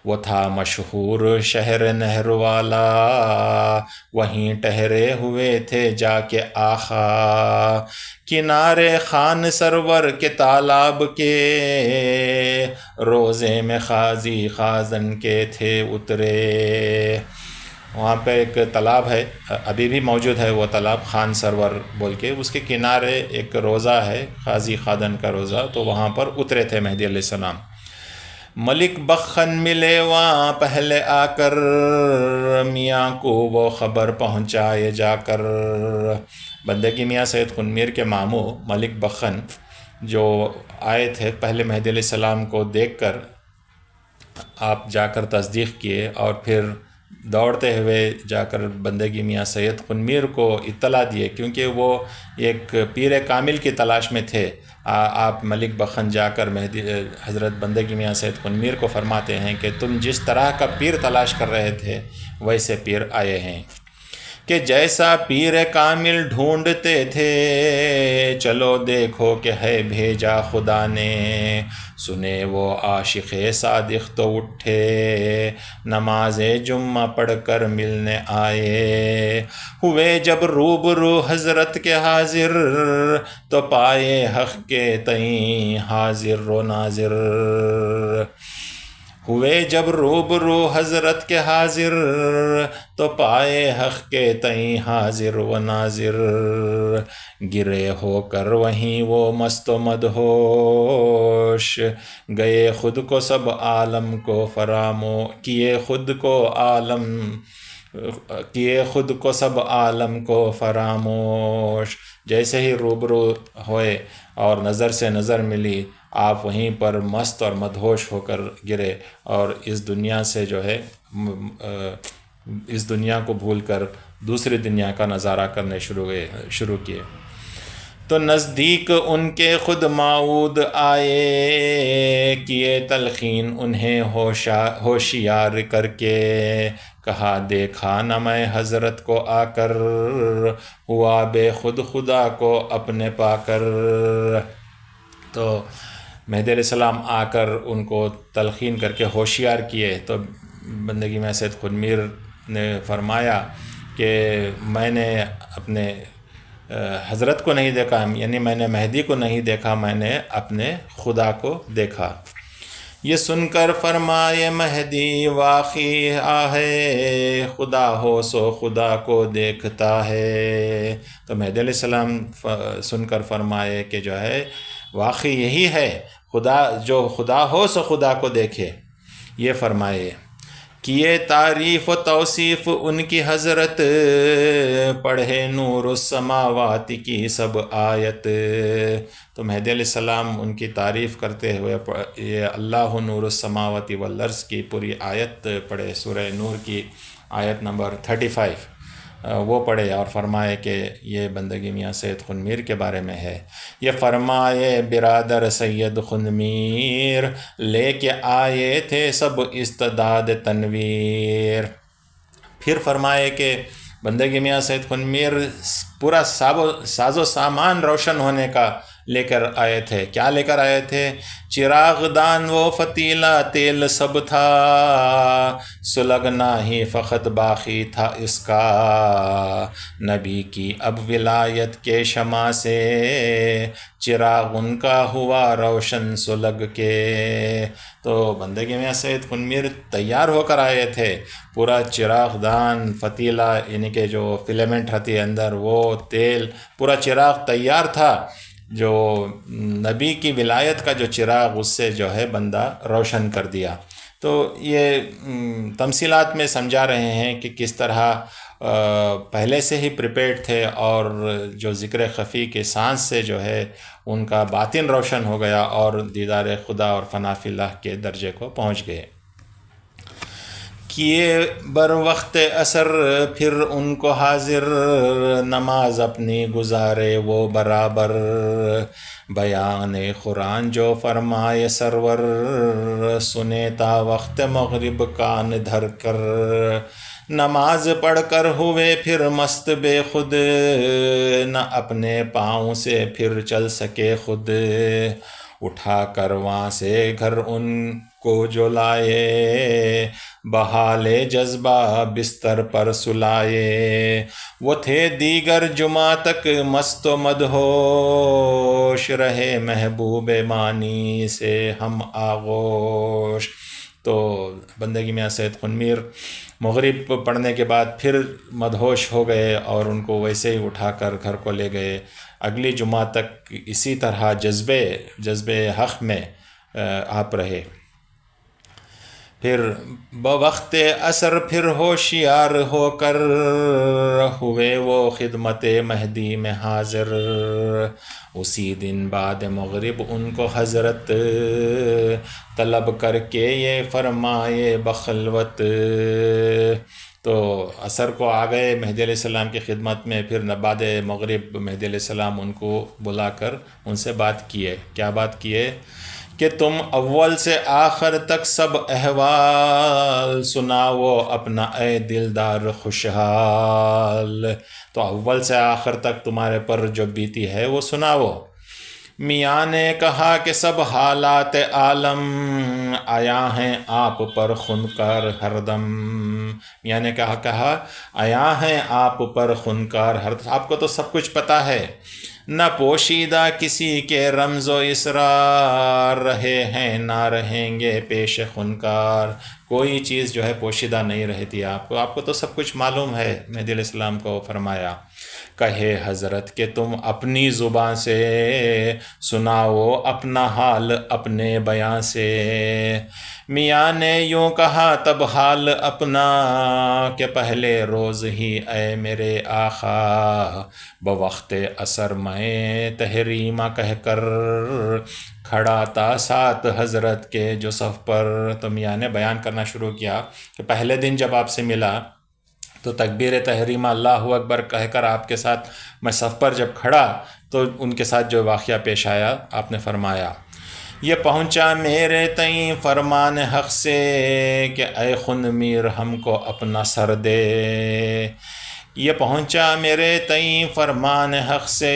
وہ تھا مشہور شہر نہرو والا، وہیں ٹھہرے ہوئے تھے جا کے آقا، کنارے خان سرور کے تالاب کے، روزے میں قاضی خازن کے تھے اترے۔ وہاں پہ ایک تالاب ہے، ابھی بھی موجود ہے وہ تالاب، خان سرور بول کے، اس کے کنارے ایک روزہ ہے قاضی خازن کا روزہ، تو وہاں پر اترے تھے مہدی علیہ السلام۔ ملک بخن ملے وہاں پہلے آ کر، میاں کو وہ خبر پہنچائے جا کر۔ بندگی میاں سید خنمیر کے ماموں ملک بخن جو آئے تھے، پہلے مہدی علیہ السلام کو دیکھ کر آپ جا کر تصدیق کیے، اور پھر دوڑتے ہوئے جا کر بندگی میاں سید خنمیر کو اطلاع دیے، کیونکہ وہ ایک پیر کامل کی تلاش میں تھے۔ آپ ملک بخن جا کر حضرت بندگی میاں سید خنمیر کو فرماتے ہیں کہ تم جس طرح کا پیر تلاش کر رہے تھے ویسے پیر آئے ہیں، کہ جیسا پیر کامل ڈھونڈتے تھے، چلو دیکھو کہ ہے بھیجا خدا نے۔ سنے وہ عاشق صادق تو اٹھے، نماز جمعہ پڑھ کر ملنے آئے، ہوئے جب روبرو حضرت کے حاضر، تو پائے حق کے تئیں حاضر و ناظر۔ ہوئے جب روبرو حضرت کے حاضر، تو پائے حق کے تئیں حاضر و ناظر۔ گرے ہو کر وہیں وہ مست و مدہوش، گئے خود کو سب عالم کو کیے خود کو سب عالم کو فراموش۔ جیسے ہی روبرو ہوئے اور نظر سے نظر ملی، آپ وہیں پر مست اور مدہوش ہو کر گرے، اور اس دنیا سے جو ہے اس دنیا کو بھول کر دوسری دنیا کا نظارہ کرنے شروع کیے۔ تو نزدیک ان کے خود معود آئے، کیے تلقین انہیں ہوشیار کر کے، کہا دیکھا نہ میں حضرت کو آ کر، ہوا بے خود خدا کو اپنے پا کر۔ تو مہدی علیہ السلام آ کر ان کو تلقین کر کے ہوشیار کیے، تو بندگی میں سید خود میر نے فرمایا کہ میں نے اپنے حضرت کو نہیں دیکھا، یعنی میں نے مہدی کو نہیں دیکھا، میں نے اپنے خدا کو دیکھا۔ یہ سن کر فرمائے مہدی واقعی ہے، خدا ہو سو خدا کو دیکھتا ہے۔ تو مہدی علیہ السلام سن کر فرمائے کہ جو ہے واقعی یہی ہے، خدا جو خدا ہو سو خدا کو دیکھے۔ یہ فرمائے کیے تعریف و توصیف ان کی حضرت، پڑھے نور السماوات کی سب آیت۔ تو مہدی علیہ السلام ان کی تعریف کرتے ہوئے یہ اللہ نور السماوات والارض کی پوری آیت پڑھے، سورہ نور کی آیت نمبر 35 وہ پڑھے، اور فرمائے کہ یہ بندگی میاں سید خود میر کے بارے میں ہے۔ یہ فرمائے برادر سید خود میر، لے کے آئے تھے سب استعداد تنویر۔ پھر فرمائے کہ بندگی میاں سید خود میر پورا ساز و سامان روشن ہونے کا لے کر آئے تھے۔ کیا لے کر آئے تھے؟ چراغ دان و فتیلہ تیل سب تھا، سلگنا ہی فقط باقی تھا اس کا، نبی کی اب ولایت کے شمع سے، چراغ ان کا ہوا روشن سلگ کے۔ تو بندگی میں سید خود میر تیار ہو کر آئے تھے، پورا چراغ دان فتیلہ یعنی کہ جو فلیمنٹ رہتی ہے اندر، وہ تیل پورا چراغ تیار تھا، جو نبی کی ولایت کا جو چراغ اس سے جو ہے بندہ روشن کر دیا۔ تو یہ تمثیلات میں سمجھا رہے ہیں کہ کس طرح پہلے سے ہی پریپیئرڈ تھے، اور جو ذکر خفی کے سانس سے جو ہے ان کا باطن روشن ہو گیا، اور دیدار خدا اور فنا فی اللہ کے درجے کو پہنچ گئے۔ کیے بر وقت عصر پھر ان کو حاضر، نماز اپنی گزارے وہ برابر، بیان قرآن جو فرمائے سرور، سنے تا وقت مغرب کان دھر کر، نماز پڑھ کر ہوئے پھر مست بے خود، نہ اپنے پاؤں سے پھر چل سکے خود، اٹھا کر وہاں سے گھر ان کو جو لائے، بحالے جذبہ بستر پر سلائے، وہ تھے دیگر جمعہ تک مست و مدہوش، رہے محبوب مانی سے ہم آغوش۔ تو بندگی میں سید خود میر مغرب پڑھنے کے بعد پھر مدہوش ہو گئے، اور ان کو ویسے ہی اٹھا کر گھر کو لے گئے۔ اگلی جمعہ تک اسی طرح جذبے حق میں آپ رہے۔ پھر بوقت عصر پھر ہوشیار ہو کر، ہوئے وہ خدمت مہدی میں حاضر، اسی دن بعد مغرب ان کو حضرت، طلب کر کے یہ فرمائے بخلوت۔ تو عصر کو آ گئے مہدی علیہ السلام کی خدمت میں، پھر بعد مغرب مہدی علیہ السلام ان کو بلا کر ان سے بات کیے۔ کیا بات کیے؟ کہ تم اول سے آخر تک سب احوال سناؤ اپنا اے دلدار خوشحال۔ تو اول سے آخر تک تمہارے پر جو بیتی ہے وہ سناؤ۔ میاں نے کہا کہ سب حالات عالم، آیا ہیں آپ پر خونکار ہر دم۔ میاں نے کہا آیا ہیں آپ پر خونکار ہر دم، آپ کو تو سب کچھ پتہ ہے، نہ پوشیدہ کسی کے رمز و اسرار، رہے ہیں نہ رہیں گے پیش خونکار، کوئی چیز جو ہے پوشیدہ نہیں رہتی آپ کو تو سب کچھ معلوم ہے۔ مہدی علیہ السلام کو فرمایا کہے حضرت کہ تم اپنی زبان سے سناؤ اپنا حال اپنے بیان سے۔ میاں نے یوں کہا تب حال اپنا کہ پہلے روز ہی اے میرے آقا، بوقت عصر میں تحریمہ کہہ کر کھڑا تھا ساتھ حضرت کے جو صف پر۔ تو میاں نے بیان کرنا شروع کیا کہ پہلے دن جب آپ سے ملا تو تکبیر تحریمہ اللہ اکبر کہہ کر آپ کے ساتھ میں صف پر جب کھڑا تو ان کے ساتھ جو واقعہ پیش آیا آپ نے فرمایا یہ پہنچا میرے تئیں فرمان حق سے کہ اے خن میر ہم کو اپنا سر دے، یہ پہنچا میرے تئیں فرمان حق سے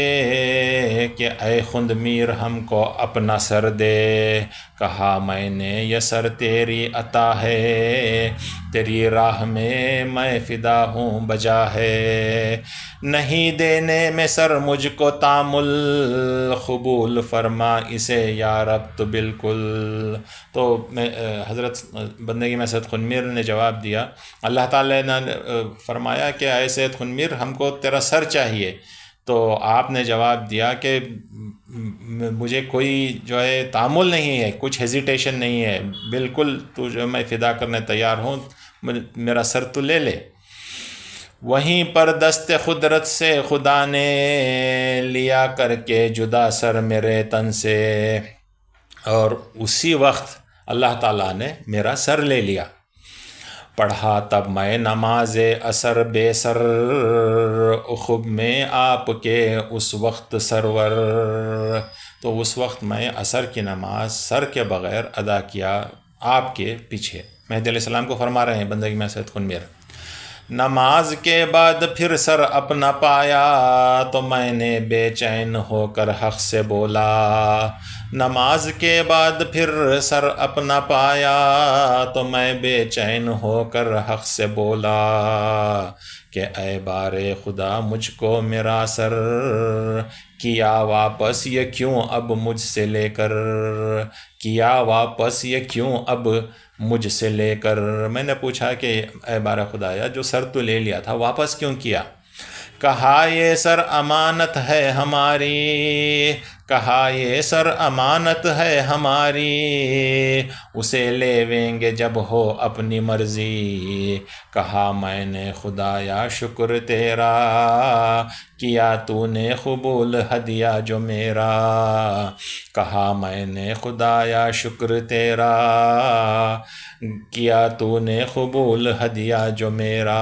کہ اے خند میر ہم کو اپنا سر دے، کہا میں نے یہ سر تیری عطا ہے، تیری راہ میں فدا ہوں بجا ہے، نہیں دینے میں سر مجھ کو تامل، قبول فرما اسے یا رب تو بالکل۔ تو میں حضرت بندگی میں سید خنمیر نے جواب دیا، اللہ تعالیٰ نے فرمایا کہ اے سید خنمیر ہم کو تیرا سر چاہیے، تو آپ نے جواب دیا کہ مجھے کوئی جو ہے تامل نہیں ہے، کچھ ہیزیٹیشن نہیں ہے، بالکل تو جو میں فدا کرنے تیار ہوں، میرا سر تو لے لے۔ وہیں پر دست قدرت سے خدا نے لیا کر کے جدا سر میرے تن سے، اور اسی وقت اللہ تعالیٰ نے میرا سر لے لیا۔ پڑھا تب میں نماز اثر بے سر، اخب میں آپ کے اس وقت سرور، تو اس وقت میں عصر کی نماز سر کے بغیر ادا کیا آپ کے پیچھے۔ مہدی علیہ السلام کو فرما رہے ہیں بندگی میں سید خنمیر، نماز کے بعد پھر سر اپنا پایا تو میں نے بے چین ہو کر حق سے بولا، نماز کے بعد پھر سر اپنا پایا تو میں بے چین ہو کر حق سے بولا، کہ اے بار خدا مجھ کو میرا سر کیا واپس یہ کیوں اب مجھ سے لے کر، کیا واپس یہ کیوں اب مجھ سے لے کر۔ میں نے پوچھا کہ اے بار خدایا جو سر تو لے لیا تھا واپس کیوں کیا؟ کہا یہ سر امانت ہے ہماری، کہا یہ سر امانت ہے ہماری، اسے لیویں گے جب ہو اپنی مرضی، کہا میں نے خدایا شکر تیرا، کیا تو نے قبول ہدیہ جو میرا، کہا میں نے خدایا شکر تیرا، کیا تو نے قبول ہدیہ جو میرا۔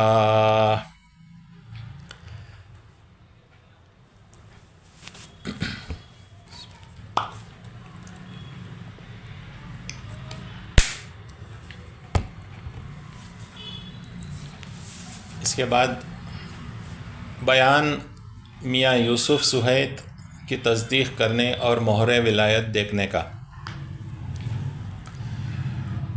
اس کے بعد بیان میاں یوسف سہیت کی تصدیق کرنے اور مہر ولایت دیکھنے کا۔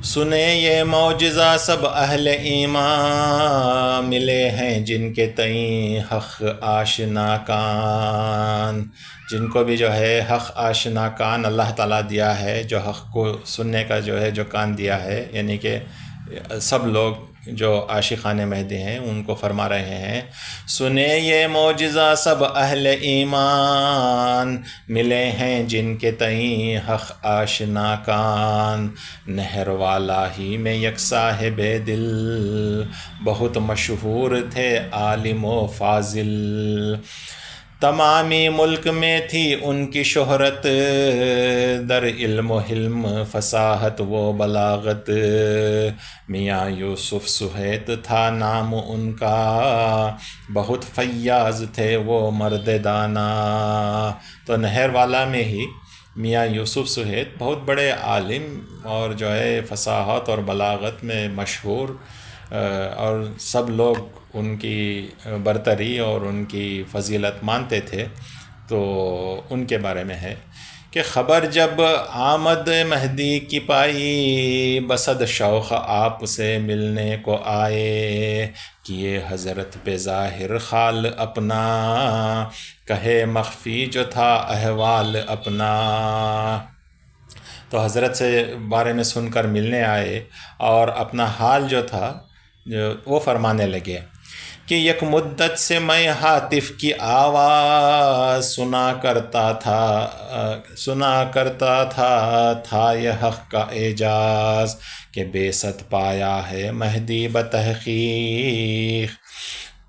سنے یہ معجزہ سب اہل ایمان، ملے ہیں جن کے تئیں حق آشنا کان، جن کو بھی جو ہے حق آشنا کان اللہ تعالیٰ دیا ہے، جو حق کو سننے کا جو ہے جو کان دیا ہے، یعنی کہ سب لوگ جو عاشقان مہدی ہیں ان کو فرما رہے ہیں، سنے یہ معجزہ سب اہل ایمان، ملے ہیں جن کے تئیں حق آشنا کان، نہر والا ہی میں یک صاحب دل، بہت مشہور تھے عالم و فاضل، تمامی ملک میں تھی ان کی شہرت، در علم و حلم فصاحت و بلاغت، میاں یوسف سہیت تھا نام ان کا، بہت فیاض تھے وہ مرد دانا۔ تو نہر والا میں ہی میاں یوسف سہیت بہت بڑے عالم اور جو ہے فصاحت اور بلاغت میں مشہور، اور سب لوگ ان کی برتری اور ان کی فضیلت مانتے تھے۔ تو ان کے بارے میں ہے کہ خبر جب آمد مہدی کی پائی، بصد شوق آپ سے ملنے کو آئے، کیے حضرت پہ ظاہر حال اپنا، کہے مخفی جو تھا احوال اپنا۔ تو حضرت سے بارے میں سن کر ملنے آئے اور اپنا حال جو تھا وہ فرمانے لگے کہ یک مدت سے میں ہاتف کی آواز سنا کرتا تھا یہ حق کا اعجاز، کہ بے ست پایا ہے مہدی بتحقیق،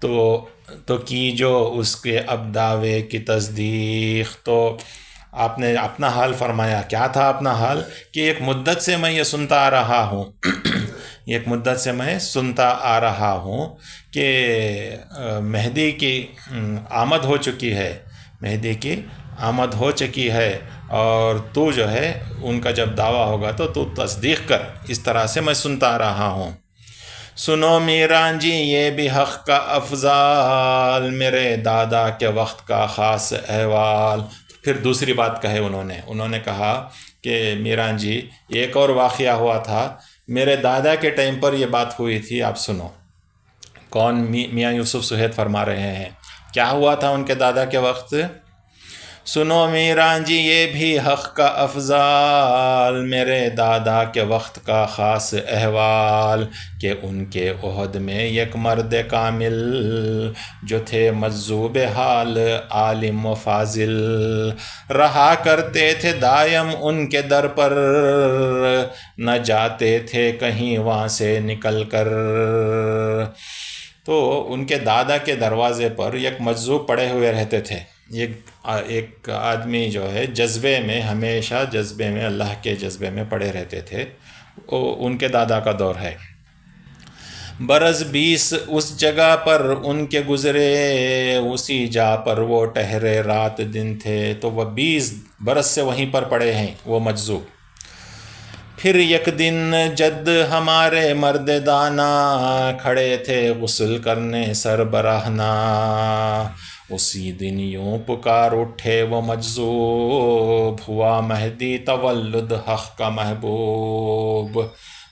تو کی جو اس کے اب دعوے کی تصدیق۔ تو آپ نے اپنا حال فرمایا، کیا تھا اپنا حال؟ کہ ایک مدت سے میں یہ سنتا آ رہا ہوں ایک مدت سے میں سنتا آ رہا ہوں کہ مہدی کی آمد ہو چکی ہے، مہدی کی آمد ہو چکی ہے، اور تو جو ہے ان کا جب دعویٰ ہوگا تو تصدیق کر، اس طرح سے میں سنتا رہا ہوں۔ سنو میران جی یہ بھی حق کا افضال، میرے دادا کے وقت کا خاص احوال۔ پھر دوسری بات کہے انہوں نے کہا کہ میران جی ایک اور واقعہ ہوا تھا، میرے دادا کے ٹائم پر یہ بات ہوئی تھی، آپ سنو۔ کون؟ میاں یوسف سہیل فرما رہے ہیں، کیا ہوا تھا ان کے دادا کے وقت؟ سنو میران جی یہ بھی حق کا افضال، میرے دادا کے وقت کا خاص احوال، کہ ان کے عہد میں ایک مرد کامل، جو تھے مجذوب حال عالم و فاضل، رہا کرتے تھے دائم ان کے در پر، نہ جاتے تھے کہیں وہاں سے نکل کر۔ تو ان کے دادا کے دروازے پر ایک مجذوب پڑے ہوئے رہتے تھے، ایک آدمی جو ہے جذبے میں، ہمیشہ جذبے میں، اللہ کے جذبے میں پڑے رہتے تھے، ان کے دادا کا دور ہے۔ برس 20 اس جگہ پر ان کے گزرے، اسی جا پر وہ ٹہرے رات دن تھے، تو وہ 20 برس سے وہیں پر پڑے ہیں وہ مجذوب۔ پھر یک دن جد ہمارے مرد دانا، کھڑے تھے غسل کرنے سر برہنا، اسی دن یوں پکار اٹھے وہ مجذوب، ہوا مہدی تولد حق کا محبوب۔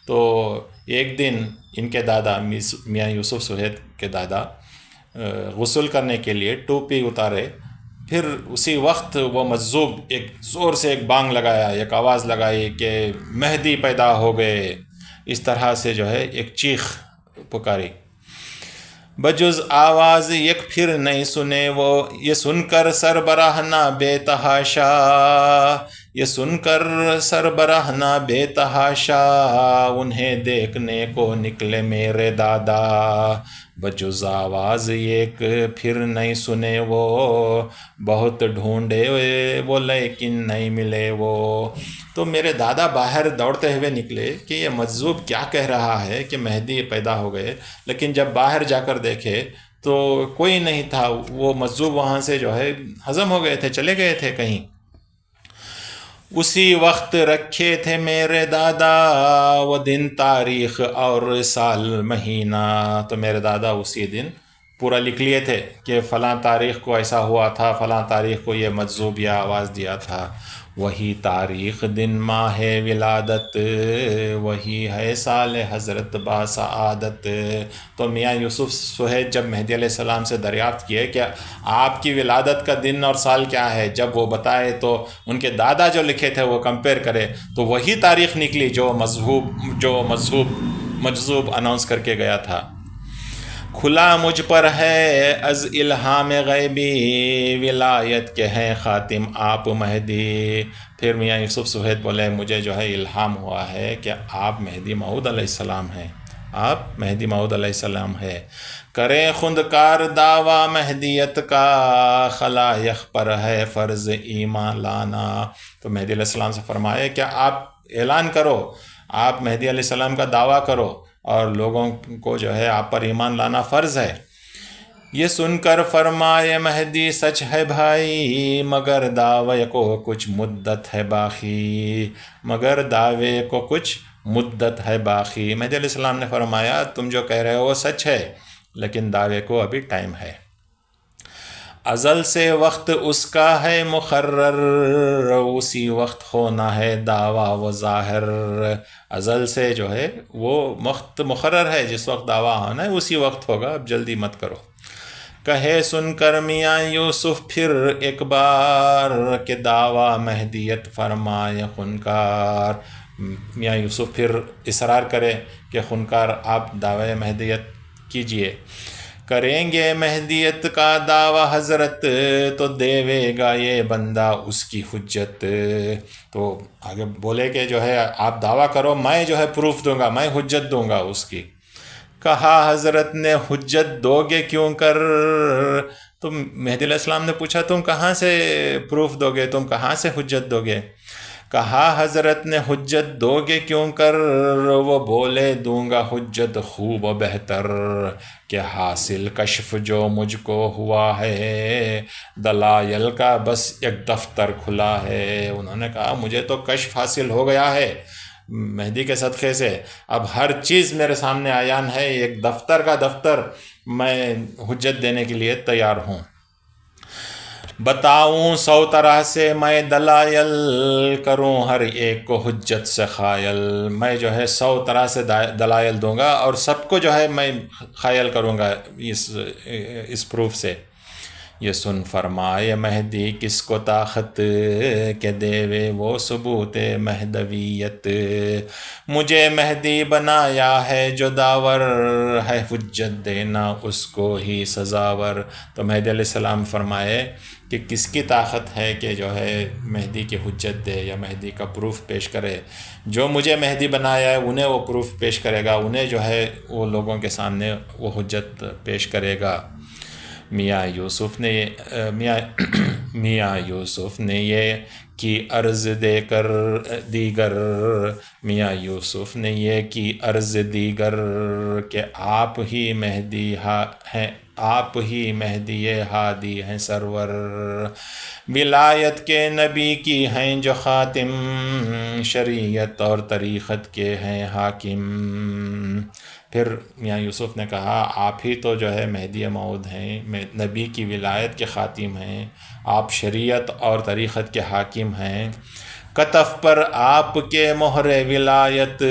تو ایک دن ان کے دادا میاں یوسف سہیل کے دادا غسل کرنے کے لیے ٹوپی اتارے، پھر اسی وقت وہ مجذوب ایک زور سے ایک بانگ لگایا، ایک آواز لگائی کہ مہدی پیدا ہو گئے، اس طرح سے جو ہے ایک چیخ پکاری۔ بجز آواز یک پھر نہیں سنے وہ، یہ سن کر سربراہنا بے تحاشا، یہ سن کر سربراہنا بے تحاشا، انہیں دیکھنے کو نکلے میرے دادا، بجز آواز ایک پھر نہیں سنے وہ، بہت ڈھونڈے وہ لیکن نہیں ملے وہ۔ تو میرے دادا باہر دوڑتے ہوئے نکلے کہ یہ مجذوب کیا کہہ رہا ہے کہ مہدی پیدا ہو گئے، لیکن جب باہر جا کر دیکھے تو کوئی نہیں تھا، وہ مجذوب وہاں سے جو ہے ہضم ہو گئے تھے، چلے گئے تھے کہیں۔ اسی وقت رکھے تھے میرے دادا وہ دن تاریخ اور سال مہینہ، تو میرے دادا اسی دن پورا لکھ لیے تھے کہ فلاں تاریخ کو ایسا ہوا تھا، فلاں تاریخ کو یہ مجذوب یہ آواز دیا تھا، وہی تاریخ دن ماہ ولادت، وہی ہے سال حضرت باسعادت۔ تو میاں یوسف سہیل جب مہدی علیہ السلام سے دریافت کیے کہ آپ کی ولادت کا دن اور سال کیا ہے، جب وہ بتائے تو ان کے دادا جو لکھے تھے وہ کمپیئر کرے تو وہی تاریخ نکلی جو مجذوب اناؤنس کر کے گیا تھا۔ کھلا مجھ پر ہے از الہام غیبی، ولایت کے ہیں خاتم آپ مہدی۔ پھر میاں یوسف سہیل بولے مجھے جو ہے الہام ہوا ہے کہ آپ مہدی موعود علیہ السلام ہیں، آپ مہدی موعود علیہ السلام ہے، کریں خندکار دعویٰ مہدیت کا، خلائق پر ہے فرض ایمان لانا۔ تو مہدی علیہ السلام سے فرمائے کہ آپ اعلان کرو، آپ مہدی علیہ السلام کا دعویٰ کرو، اور لوگوں کو جو ہے آپ پر ایمان لانا فرض ہے۔ یہ سن کر فرمائے مہدی سچ ہے بھائی، مگر دعوے کو کچھ مدت ہے باقی، مگر دعوے کو کچھ مدت ہے باقی۔ مہدی علیہ السلام نے فرمایا تم جو کہہ رہے ہو وہ سچ ہے، لیکن دعوے کو ابھی ٹائم ہے، ازل سے وقت اس کا ہے مقرر، اسی وقت ہونا ہے دعویٰ و ظاہر۔ ازل سے جو ہے وہ وقت مقرر ہے، جس وقت دعویٰ ہونا ہے اسی وقت ہوگا، اب جلدی مت کرو۔ کہے سن کر میاں یوسف پھر ایک بار، کہ دعویٰ مہدیت فرمائے خنکار۔ میاں یوسف پھر اصرار کرے کہ خنکار آپ دعوی مہدیت کیجئے، کریں گے مہدیت کا دعویٰ حضرت، تو دیوے گا یہ بندہ اس کی حجت۔ تو آگے بولے کہ جو ہے آپ دعویٰ کرو، میں جو ہے پروف دوں گا، میں حجت دوں گا اس کی۔ کہا حضرت نے حجت دو گے کیوں کر؟ تو مہدی علیہ السلام نے پوچھا تم کہاں سے پروف دو گے، تم کہاں سے حجت دو گے؟ کہا حضرت نے حجت دو گے کیوں کر، وہ بولے دوں گا حجت خوب و بہتر، کہ حاصل کشف جو مجھ کو ہوا ہے، دلائل کا بس ایک دفتر کھلا ہے۔ انہوں نے کہا مجھے تو کشف حاصل ہو گیا ہے مہدی کے صدقے سے، اب ہر چیز میرے سامنے عیان ہے، ایک دفتر کا دفتر، میں حجت دینے کے لیے تیار ہوں۔ بتاؤں 100 طرح سے میں دلائل، کروں ہر ایک کو حجت سے خائل، میں جو ہے 100 طرح سے دلائل دوں گا اور سب کو جو ہے میں خائل کروں گا اس پروف سے۔ یہ سن فرمائے مہدی کس کو طاقت، کہ دیوے وہ ثبوت مہدویت، مجھے مہدی بنایا ہے جو داور، ہے حجت دینا اس کو ہی سزاور۔ تو مہدی علیہ السلام فرمائے کہ کس کی طاقت ہے کہ جو ہے مہدی کی حجت دے یا مہدی کا پروف پیش کرے، جو مجھے مہدی بنایا ہے انہیں وہ پروف پیش کرے گا، انہیں جو ہے وہ لوگوں کے سامنے وہ حجت پیش کرے گا۔ میاں یوسف نے یہ کی عرض دے کر دیگر، میاں یوسف نے یہ کی عرض دیگر، کہ آپ ہی مہدی ہیں، آپ ہی مہدی ہادی ہیں سرور، ولایت کے نبی کی ہیں جو خاتم، شریعت اور طریقت کے ہیں حاکم۔ پھر میاں یوسف نے کہا آپ ہی تو جو ہے مہدی موعود ہیں، نبی کی ولایت کے خاتم ہیں، آپ شریعت اور طریقت کے حاکم ہیں، کتف پر آپ کے مہر ولایت،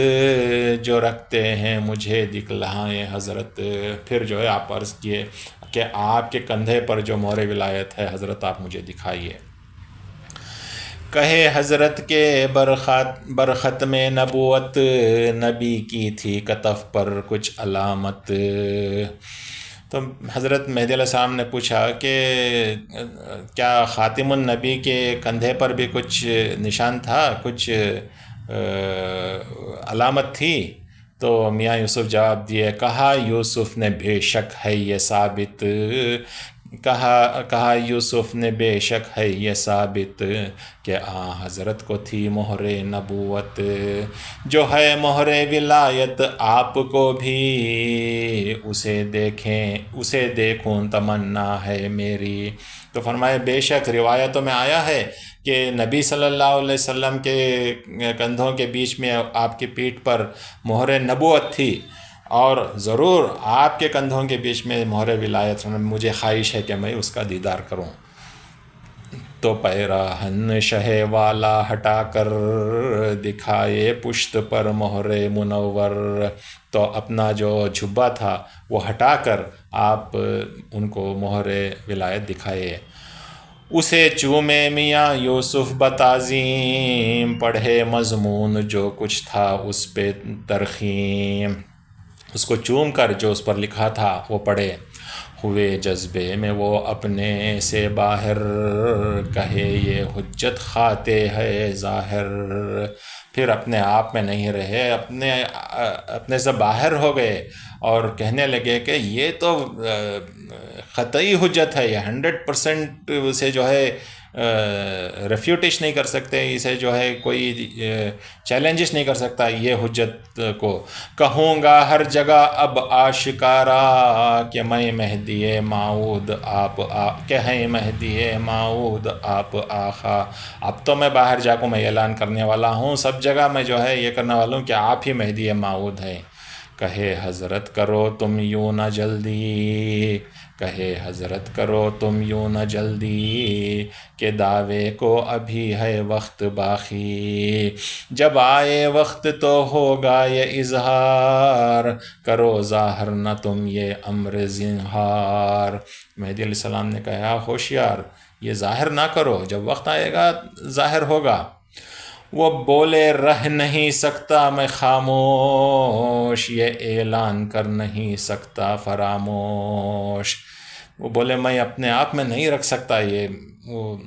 جو رکھتے ہیں مجھے دکھلائیں حضرت۔ پھر جو ہے آپ عرض کیے کہ آپ کے کندھے پر جو مہر ولایت ہے حضرت آپ مجھے دکھائیے۔ کہے حضرت کے برختم نبوت، نبی کی تھی کتف پر کچھ علامت۔ تو حضرت مہدی علیہ السلام نے پوچھا کہ کیا خاتم النبی کے کندھے پر بھی کچھ نشان تھا، کچھ علامت تھی؟ تو میاں یوسف جواب دیے، کہا یوسف نے بے شک ہے یہ ثابت، کہا یوسف نے بے شک ہے یہ ثابت، کہ حضرت کو تھی مہر نبوت، جو ہے مہر ولایت آپ کو بھی، اسے دیکھوں تمنا ہے میری۔ تو فرمائے بے شک روایتوں میں آیا ہے کہ نبی صلی اللہ علیہ وسلم کے کندھوں کے بیچ میں آپ کی پیٹھ پر مہر نبوت تھی، اور ضرور آپ کے کندھوں کے بیچ میں مہر ولایت، مجھے خواہش ہے کہ میں اس کا دیدار کروں۔ تو پیراہن شہ والا ہٹا کر، دکھائے پشت پر مہر منور، تو اپنا جو جھبا تھا وہ ہٹا کر آپ ان کو مہر ولایت دکھائے۔ اسے چومے میاں یوسف بتعظیم، پڑھے مضمون جو کچھ تھا اس پہ ترخیم، اس کو چوم کر جو اس پر لکھا تھا وہ پڑھے۔ ہوئے جذبے میں وہ اپنے سے باہر، کہے یہ حجت خاتے ہے ظاہر۔ پھر اپنے آپ میں نہیں رہے، اپنے سے باہر ہو گئے اور کہنے لگے کہ یہ تو قطعی حجت ہے، یہ 100% اسے جو ہے ریفیوٹیش نہیں کر سکتے، اسے جو ہے کوئی چیلنجش نہیں کر سکتا یہ حجت کو۔ کہوں گا ہر جگہ اب آشکارا، کہ میں مہدی موعود آپ کہ ہیں مہدی موعود آپ آقا۔ اب تو میں باہر جا کو میں اعلان کرنے والا ہوں، سب جگہ میں جو ہے یہ کرنے والا ہوں کہ آپ ہی مہدی موعود ہیں۔ کہے حضرت کرو تم یوں نہ جلدی، کہے حضرت کرو تم یوں نہ جلدی، کہ دعوے کو ابھی ہے وقت باقی، جب آئے وقت تو ہوگا یہ اظہار، کرو ظاہر نہ تم یہ امر زنہار۔ مہدی علیہ السلام نے کہا ہوشیار، یہ ظاہر نہ کرو، جب وقت آئے گا ظاہر ہوگا۔ وہ بولے رہ نہیں سکتا میں خاموش، یہ اعلان کر نہیں سکتا فراموش۔ وہ بولے میں اپنے آپ میں نہیں رکھ سکتا،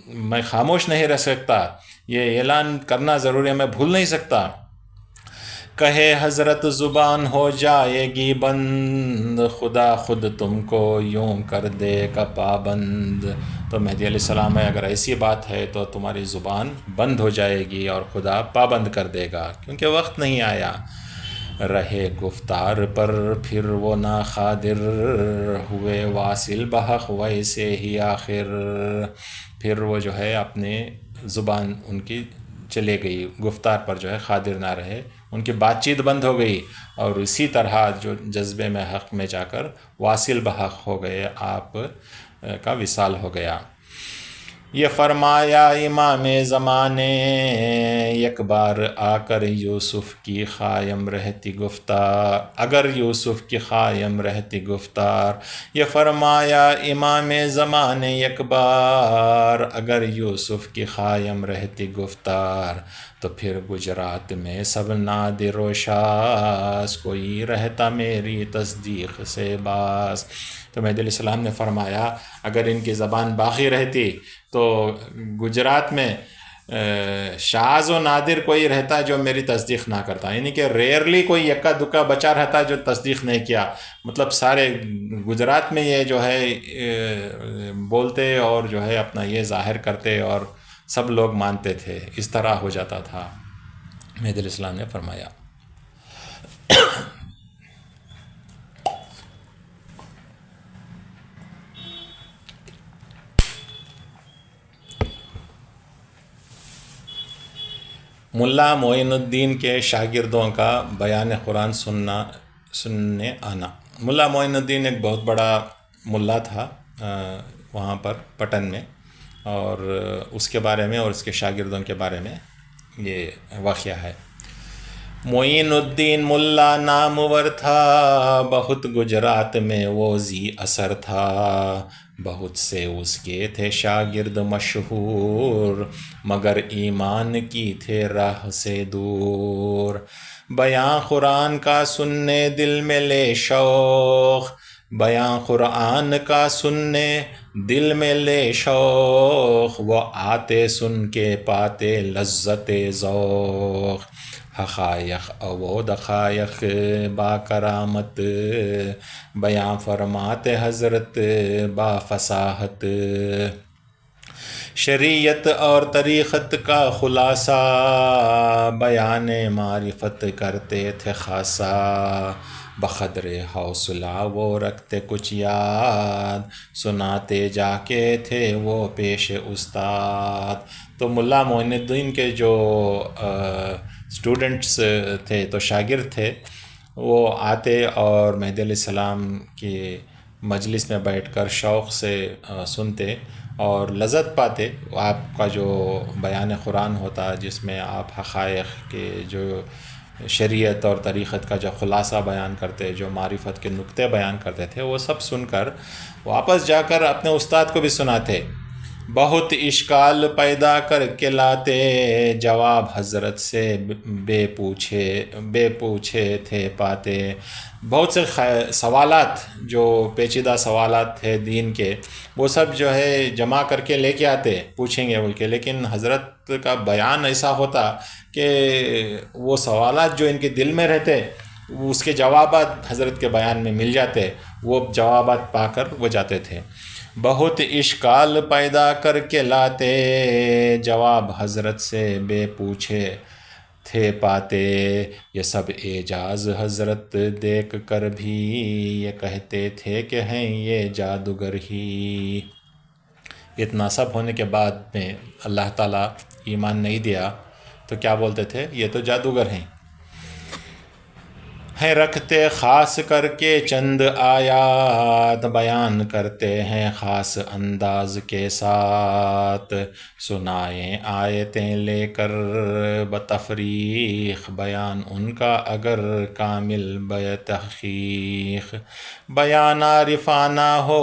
میں خاموش نہیں رہ سکتا، یہ اعلان کرنا ضروری ہے، میں بھول نہیں سکتا۔ کہے حضرت زبان ہو جائے گی بند، خدا خود تم کو یوں کر دے گا پابند۔ تو تو مہدی علیہ السلام ہے اگر ایسی بات ہے تو تمہاری زبان بند ہو جائے گی اور خدا پابند کر دے گا، کیونکہ وقت نہیں آیا۔ رہے گفتار پر پھر وہ ناقادر، ہوئے واصل بحق ویسے ہی آخر۔ پھر وہ جو ہے اپنے زبان ان کی چلے گئی، گفتار پر جو ہے قادر نہ رہے، ان کی بات چیت بند ہو گئی، اور اسی طرح جو جذبے میں حق میں جا کر واصل بحق ہو گئے، آپ کا وصال ہو گیا۔ یہ فرمایا امام زمانے، یک بار آ کر یوسف کی قائم رہتی گفتار، اگر یوسف کی قائم رہتی گفتار۔ یہ فرمایا امام زمانے، یک بار اگر یوسف کی قائم رہتی گفتار، تو پھر گجرات میں سب نادر و شاذ، کوئی رہتا میری تصدیق سے باز۔ تو مہدی علیہ السلام نے فرمایا اگر ان کی زبان باقی رہتی تو گجرات میں شاذ و نادر کوئی رہتا جو میری تصدیق نہ کرتا، یعنی کہ ریئرلی کوئی یکا دکا بچا رہتا جو تصدیق نہیں کیا، مطلب سارے گجرات میں یہ جو ہے بولتے اور جو ہے اپنا یہ ظاہر کرتے اور سب لوگ مانتے تھے، اس طرح ہو جاتا تھا۔ مہدی علیہ السلام نے فرمایا۔ ملا معین الدین کے شاگردوں کا بیان قرآن سننے آنا۔ ملا معین الدین ایک بہت بڑا ملا تھا وہاں پر پٹن میں، اور اس کے بارے میں اور اس کے شاگردوں کے بارے میں یہ واقعہ ہے۔ معین الدین ملا نامور تھا، بہت گجرات میں وہ ذی اثر تھا، بہت سے اس کے تھے شاگرد مشہور، مگر ایمان کی تھے راہ سے دور۔ بیان قرآن کا سننے دل میں لے شوق، بیان قرآن کا سننے دل میں لے شوق، وہ آتے سن کے پاتے لذت ذوق۔ حقائق وہ دقائق با کرامت، بیان فرماتے حضرت با فصاحت۔ شریعت اور طریقت کا خلاصہ، بیان معرفت کرتے تھے خاصا، بقدر حوصلہ وہ رکھتے کچھ یاد، سناتے جا کے تھے وہ پیش استاد۔ تو ملا معین الدین کے جو اسٹوڈنٹس تھے، تو شاگرد تھے، وہ آتے اور مہدی علیہ السلام کی مجلس میں بیٹھ کر شوق سے سنتے اور لذت پاتے۔ آپ کا جو بیان قرآن ہوتا جس میں آپ حقائق کے جو شریعت اور طریقت کا جو خلاصہ بیان کرتے، جو معرفت کے نقطے بیان کرتے تھے، وہ سب سن کر واپس جا کر اپنے استاد کو بھی سناتے۔ بہت اشکال پیدا کر کے لاتے، جواب حضرت سے بے پوچھے تھے پاتے۔ بہت سے سوالات جو پیچیدہ سوالات تھے دین کے، وہ سب جو ہے جمع کر کے لے کے آتے، پوچھیں گے بول کے، لیکن حضرت کا بیان ایسا ہوتا کہ وہ سوالات جو ان کے دل میں رہتے، اس کے جوابات حضرت کے بیان میں مل جاتے، وہ جوابات پا کر وہ جاتے تھے۔ بہت اشکال پیدا کر کے لاتے، جواب حضرت سے بے پوچھے تھے پاتے۔ یہ سب اعجاز حضرت دیکھ کر بھی، یہ کہتے تھے کہ ہیں یہ جادوگر ہی۔ اتنا سب ہونے کے بعد میں اللہ تعالیٰ ایمان نہیں دیا تو کیا بولتے تھے؟ یہ تو جادوگر ہیں۔ رکھتے خاص کر کے چند آیات، بیان کرتے ہیں خاص انداز کے ساتھ، سنائیں آیتیں لے کر بتفریق، بیان ان کا اگر کامل بے تحقیق۔ بیان عارفانہ ہو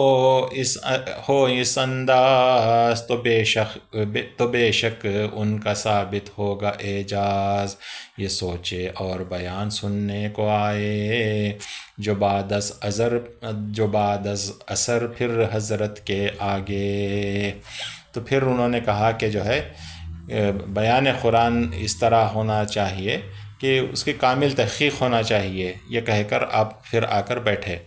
اس انداز، تو بے شک ان کا ثابت ہوگا اعجاز۔ یہ سوچے اور بیان سننے کو آئے، جو بعد از اثر پھر حضرت کے آگے۔ تو پھر انہوں نے کہا کہ جو ہے بیان قرآن اس طرح ہونا چاہیے کہ اس کی کامل تحقیق ہونا چاہیے، یہ کہہ کر آپ پھر آ کر بیٹھے۔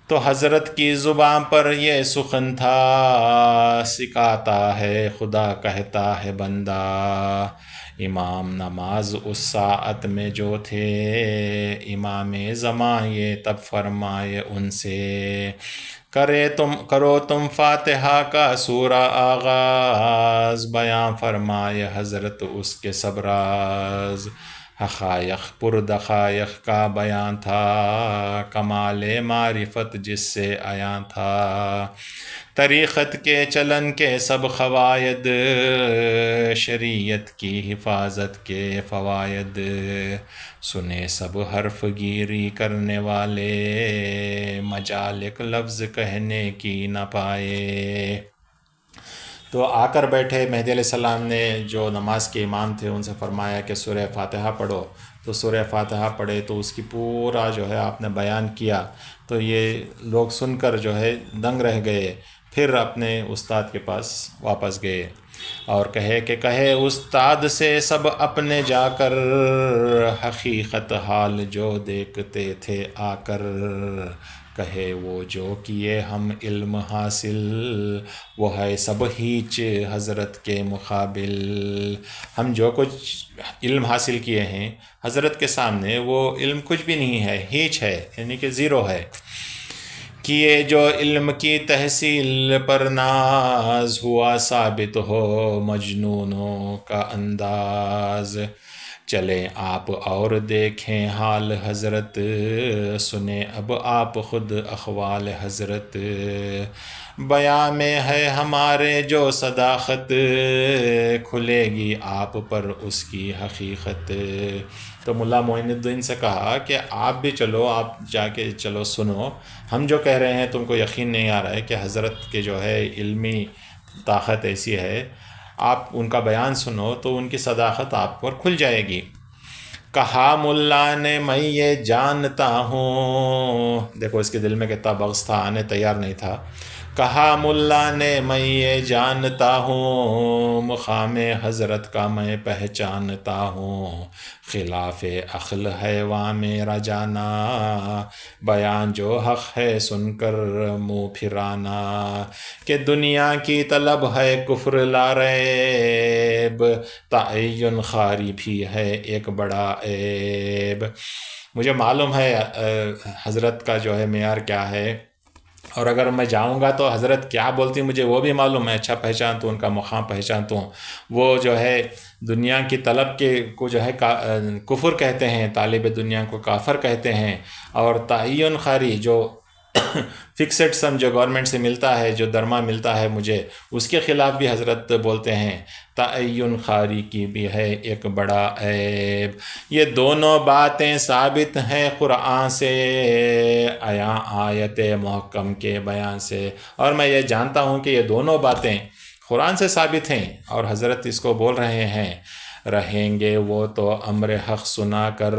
تو حضرت کی زبان پر یہ سخن تھا، سکھاتا ہے خدا کہتا ہے بندہ، امام نماز اس ساعت میں جو تھے، امام زمان یہ تب فرمائے ان سے، کرو تم فاتحہ کا سورہ آغاز، بیان فرمائے حضرت اس کے سب راز، حقائق پر دقائق کا بیان تھا، کمال معرفت جس سے عیاں تھا، طریقت کے چلن کے سب قواعد، شریعت کی حفاظت کے فوائد، سنے سب حرف گیری کرنے والے، مجالک لفظ کہنے کی نہ پائے۔ تو آ کر بیٹھے مہدی علیہ السلام نے، جو نماز کے امام تھے، ان سے فرمایا کہ سورہ فاتحہ پڑھو، تو سورہ فاتحہ پڑھے تو اس کی پورا جو ہے آپ نے بیان کیا، تو یہ لوگ سن کر جو ہے دنگ رہ گئے، پھر اپنے استاد کے پاس واپس گئے اور کہے استاد سے سب اپنے جا کر، حقیقت حال جو دیکھتے تھے آ کر، کہے وہ جو کیے ہم علم حاصل، وہ ہے سب ہیچ حضرت کے مقابل، ہم جو کچھ علم حاصل کیے ہیں حضرت کے سامنے، وہ علم کچھ بھی نہیں ہے، ہیچ ہے، یعنی کہ زیرو ہے۔ کیے جو علم کی تحصیل پر ناز، ہوا ثابت ہو مجنونوں کا انداز، چلیں آپ اور دیکھیں حال حضرت، سنیں اب آپ خود اقوال حضرت، بیاں میں ہے ہمارے جو صداقت، کھلے گی آپ پر اس کی حقیقت۔ تو ملا معین الدین سے کہا کہ آپ بھی چلو، آپ جا کے چلو سنو، ہم جو کہہ رہے ہیں تم کو یقین نہیں آ رہا ہے کہ حضرت کے جو ہے علمی طاقت ایسی ہے، آپ ان کا بیان سنو تو ان کی صداقت آپ پر کھل جائے گی۔ کہا ملا نے میں یہ جانتا ہوں، دیکھو اس کے دل میں کتنا بغض تھا، آنے تیار نہیں تھا۔ کہا ملا نے میں یہ جانتا ہوں، مقام حضرت کا میں پہچانتا ہوں، خلاف عقل ہے وہاں میرا جانا، بیان جو حق ہے سن کر منہ پھرانا، کہ دنیا کی طلب ہے کفر لا ریب، تعین خاری بھی ہے ایک بڑا عیب۔ مجھے معلوم ہے حضرت کا جو ہے معیار کیا ہے، اور اگر میں جاؤں گا تو حضرت کیا بولتی مجھے وہ بھی معلوم ہے، اچھا پہچانتا ہوں، ان کا مقام پہچانتا ہوں۔ وہ جو ہے دنیا کی طلب کے کو جو ہے کفر کہتے ہیں، طالب دنیا کو کافر کہتے ہیں، اور تعین خاری جو فکسڈ سم جو گورنمنٹ سے ملتا ہے، جو درما ملتا ہے مجھے، اس کے خلاف بھی حضرت بولتے ہیں، تعین خاری کی بھی ہے ایک بڑا عیب۔ یہ دونوں باتیں ثابت ہیں قرآن سے، عیاں آیت محکم کے بیان سے، اور میں یہ جانتا ہوں کہ یہ دونوں باتیں قرآن سے ثابت ہیں، اور حضرت اس کو بول رہے ہیں، رہیں گے وہ تو امر حق سنا کر،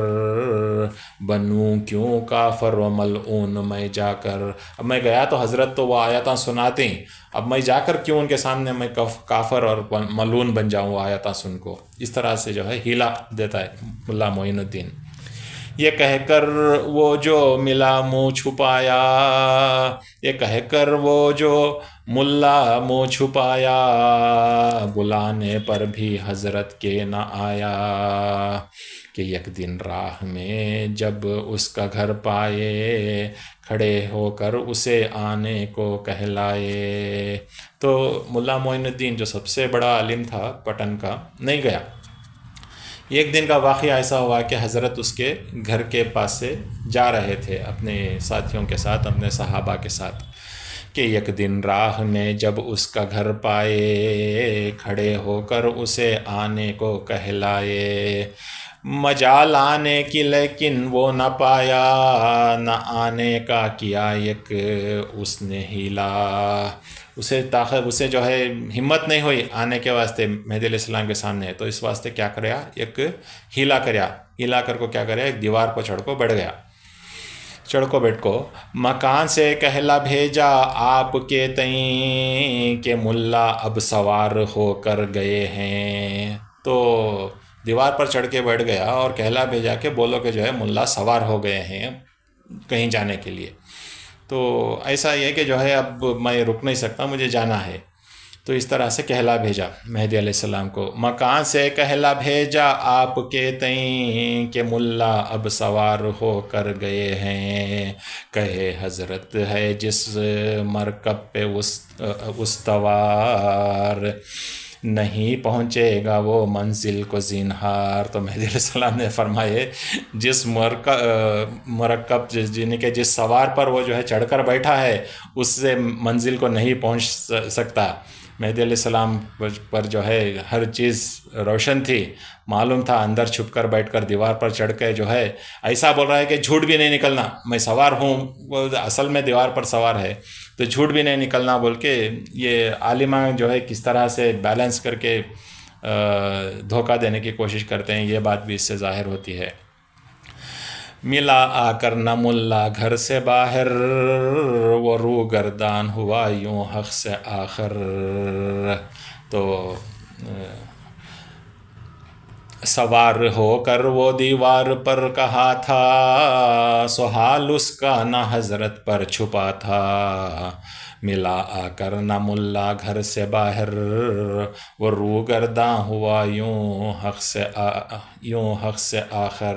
بنوں کیوں کافر و ملعون میں جا کر۔ اب میں گیا تو حضرت تو وہ آیاتاں سناتے ہیں، اب میں جا کر کیوں ان کے سامنے میں کافر اور ملعون بن جاؤں وہ آیاتاں سن کو۔ اس طرح سے جو ہے ہیلا دیتا ہے ملا معین الدین۔ یہ کہہ کر وہ جو ملا منہ چھپایا، یہ کہہ کر وہ جو ملا منہ چھپایا، بلانے پر بھی حضرت کے نہ آیا، کہ یک دن راہ میں جب اس کا گھر پائے، کھڑے ہو کر اسے آنے کو کہلائے۔ تو ملا معین الدین جو سب سے بڑا عالم تھا پٹن کا، نہیں گیا۔ ایک دن کا واقعہ ایسا ہوا کہ حضرت اس کے گھر کے پاس سے جا رہے تھے اپنے ساتھیوں کے ساتھ، اپنے صحابہ کے ساتھ، کہ یک دن راہ میں جب اس کا گھر پائے، کھڑے ہو کر اسے آنے کو کہلائے، مجال آنے کی لیکن وہ نہ پایا، نہ آنے کا کیا یک اس نے ہیلا، اسے جو ہے ہمت نہیں ہوئی آنے کے واسطے مہدی علیہ السلام کے سامنے، تو اس واسطے کیا کریا، ایک ہیلا کر کو کیا کریا، ایک دیوار کو چڑھ کو بیٹھ گیا، چڑھ کو بیٹھ کو مکان سے کہلا بھیجا آپ کے تئیں، کہ ملا اب سوار ہو کر گئے ہیں۔ تو دیوار پر چڑھ کے بیٹھ گیا اور کہلا بھیجا کہ بولو کہ جو ہے ملا سوار ہو گئے ہیں کہیں جانے کے لیے۔ تو ایسا یہ کہ جو ہے اب میں رک نہیں سکتا، مجھے جانا ہے. تو اس طرح سے کہلا بھیجا مہدی علیہ السلام کو. مکان سے کہلا بھیجا آپ کے تئیں کہ ملا اب سوار ہو کر گئے ہیں. کہے حضرت ہے جس مرکب پہ استوار، نہیں پہنچے گا وہ منزل کو زینہار. تو مہدی علیہ السلام نے فرمائے جس مرکب جن کے جس سوار پر وہ جو ہے چڑھ کر بیٹھا ہے اس سے منزل کو نہیں پہنچ سکتا. مہدی علیہ السلام پر جو ہے ہر چیز روشن تھی، معلوم تھا اندر چھپ کر بیٹھ کر دیوار پر چڑھ کے جو ہے ایسا بول رہا ہے کہ جھوٹ بھی نہیں نکلنا، میں سوار ہوں، وہ اصل میں دیوار پر سوار ہے تو جھوٹ بھی نہیں نکلنا بول کے. یہ عالمہ جو ہے کس طرح سے بیلنس کر کے دھوکہ دینے کی کوشش کرتے ہیں، یہ بات بھی اس سے ظاہر ہوتی ہے. ملا آ کر نہ ملا گھر سے باہر، وہ رو گردان ہوا یوں حق سے آخر. تو سوار ہو کر وہ دیوار پر کہا تھا، سو حال اس کا نہ حضرت پر چھپا تھا. ملا آ کر نہ ملا گھر سے باہر، وہ رو گرداں ہوا یوں حق سے آخر.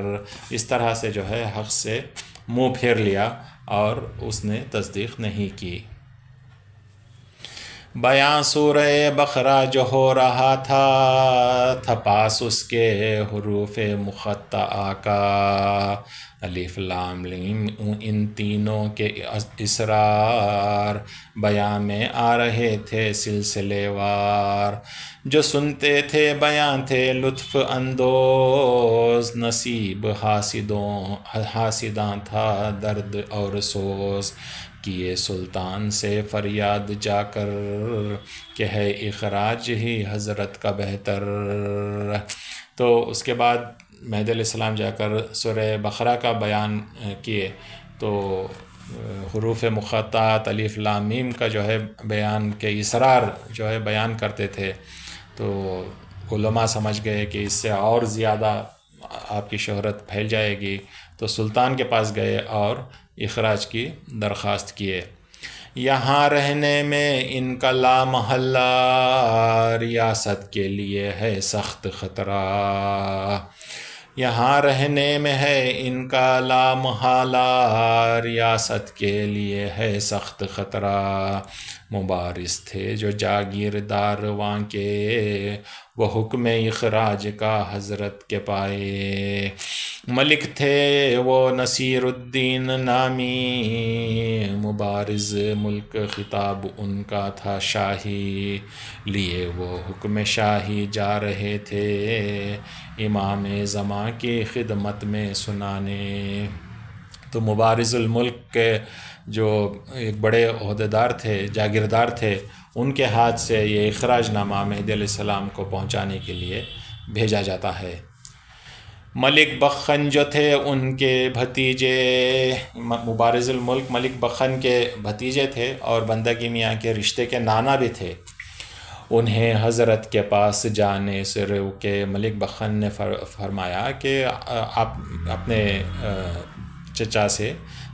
اس طرح سے جو ہے حق سے منہ پھیر لیا اور اس نے تصدیق نہیں کی. بیاں سورہ بقرہ جو ہو رہا تھا پاس اس کے حروف مقطعہ کا. الف لام میم ان تینوں کے اسرار بیان میں آ رہے تھے سلسلے وار. جو سنتے تھے بیان تھے لطف اندوز، نصیب حاسداں تھا درد اور سوز. کیے سلطان سے فریاد جا کر کہ ہے اخراج ہی حضرت کا بہتر. تو اس کے بعد مہدی علیہ السلام جا کر سورہ بقرہ کا بیان کیے تو حروف مقطعات الف لام میم کا جو ہے بیان کے اسرار جو ہے بیان کرتے تھے. تو علماء سمجھ گئے کہ اس سے اور زیادہ آپ کی شہرت پھیل جائے گی، تو سلطان کے پاس گئے اور اخراج کی درخواست کیے. یہاں رہنے میں ان کا لا محلہ، ریاست کے لیے ہے سخت خطرہ. یہاں رہنے میں ہے ان کا لا محالہ، ریاست کے لیے ہے سخت خطرہ. مبارز تھے جو جاگیردار وہاں کے، وہ حکم اخراج کا حضرت کے پائے. ملک تھے وہ نصیر الدین نامی، مبارز ملک خطاب ان کا تھا شاہی. لیے وہ حکم شاہی جا رہے تھے امام زماں کی خدمت میں سنانے. تو مبارز الملک کے جو ایک بڑے عہدیدار تھے، جاگیردار تھے، ان کے ہاتھ سے یہ اخراج نامہ مہدی علیہ السلام کو پہنچانے کے لیے بھیجا جاتا ہے. ملک بخن جو تھے ان کے بھتیجے، مبارز الملک ملک بخن کے بھتیجے تھے اور بندگی میاں کے رشتے کے نانا بھی تھے. انہیں حضرت کے پاس جانے سے روکے. ملک بخن نے فرمایا کہ آپ اپنے چچا سے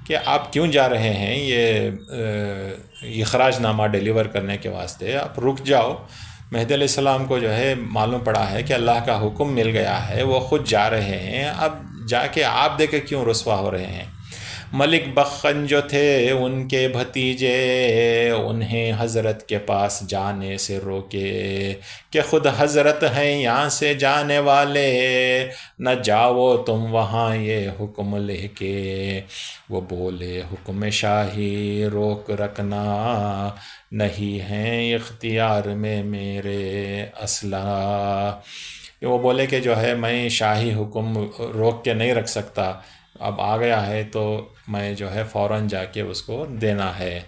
کہ آپ کیوں جا رہے ہیں یہ اخراج نامہ ڈیلیور کرنے کے واسطے، آپ رک جاؤ. مہدی علیہ السلام کو جو ہے معلوم پڑا ہے کہ اللہ کا حکم مل گیا ہے، وہ خود جا رہے ہیں، اب جا کے آپ دیکھے کیوں رسوا ہو رہے ہیں. ملک بخن جو تھے ان کے بھتیجے، انہیں حضرت کے پاس جانے سے روکے کہ خود حضرت ہیں یہاں سے جانے والے، نہ جاؤ تم وہاں یہ حکم لے کے. وہ بولے حکم شاہی روک رکھنا نہیں ہیں اختیار میں میرے اصلا. وہ بولے کہ جو ہے میں شاہی حکم روک کے نہیں رکھ سکتا، اب آ گیا ہے تو میں جو ہے فوراً جا کے اس کو دینا ہے.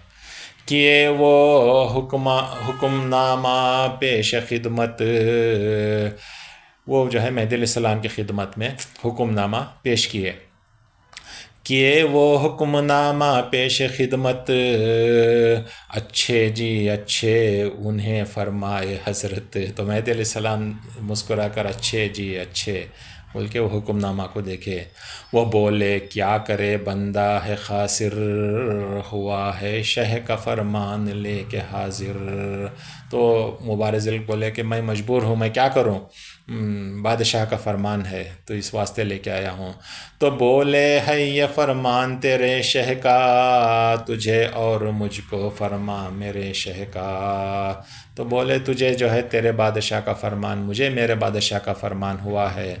کیے وہ حکم نامہ پیش خدمت، وہ جو ہے مہدی علیہ السلام کی خدمت میں حکم نامہ پیش کیے وہ حکم نامہ پیش خدمت. اچھے جی اچھے انہیں فرمائے حضرت. تو مہدی علیہ السلام مسکرا کر اچھے جی اچھے بلکہ وہ حکم نامہ کو دیکھے. وہ بولے کیا کرے بندہ ہے خاسر، ہوا ہے شہ کا فرمان لے کے حاضر. تو مبارز بولے کہ میں مجبور ہوں، میں کیا کروں، بادشاہ کا فرمان ہے تو اس واسطے لے کے آیا ہوں. تو بولے ہے یہ فرمان تیرے شہ کا، تجھے اور مجھ کو فرما میرے شہ کا. تو بولے تجھے جو ہے تیرے بادشاہ کا فرمان، مجھے میرے بادشاہ کا فرمان ہوا ہے.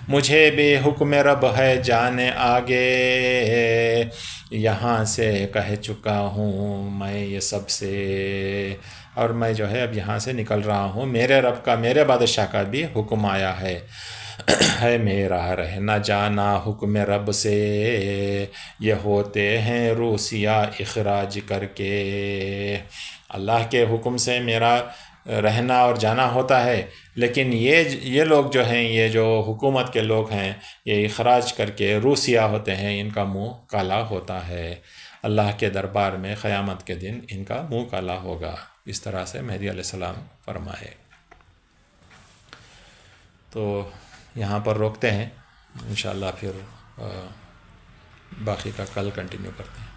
مجھے بھی حکم رب ہے جانے آگے، یہاں سے کہہ چکا ہوں میں یہ سب سے، اور میں جو ہے اب یہاں سے نکل رہا ہوں. میرے رب کا، میرے بادشاہ کا بھی حکم آیا ہے. ہے میرا رہنا جانا حکم رب سے، یہ ہوتے ہیں روسیا اخراج کر کے. اللہ کے حکم سے میرا رہنا اور جانا ہوتا ہے، لیکن یہ لوگ جو ہیں، یہ جو حکومت کے لوگ ہیں، یہ اخراج کر کے روسیا ہوتے ہیں، ان کا منہ کالا ہوتا ہے. اللہ کے دربار میں قیامت کے دن ان کا منہ کالا ہوگا. اس طرح سے مہدی علیہ السلام فرمائے. تو یہاں پر روکتے ہیں، انشاءاللہ پھر باقی کا کل کنٹینیو کرتے ہیں.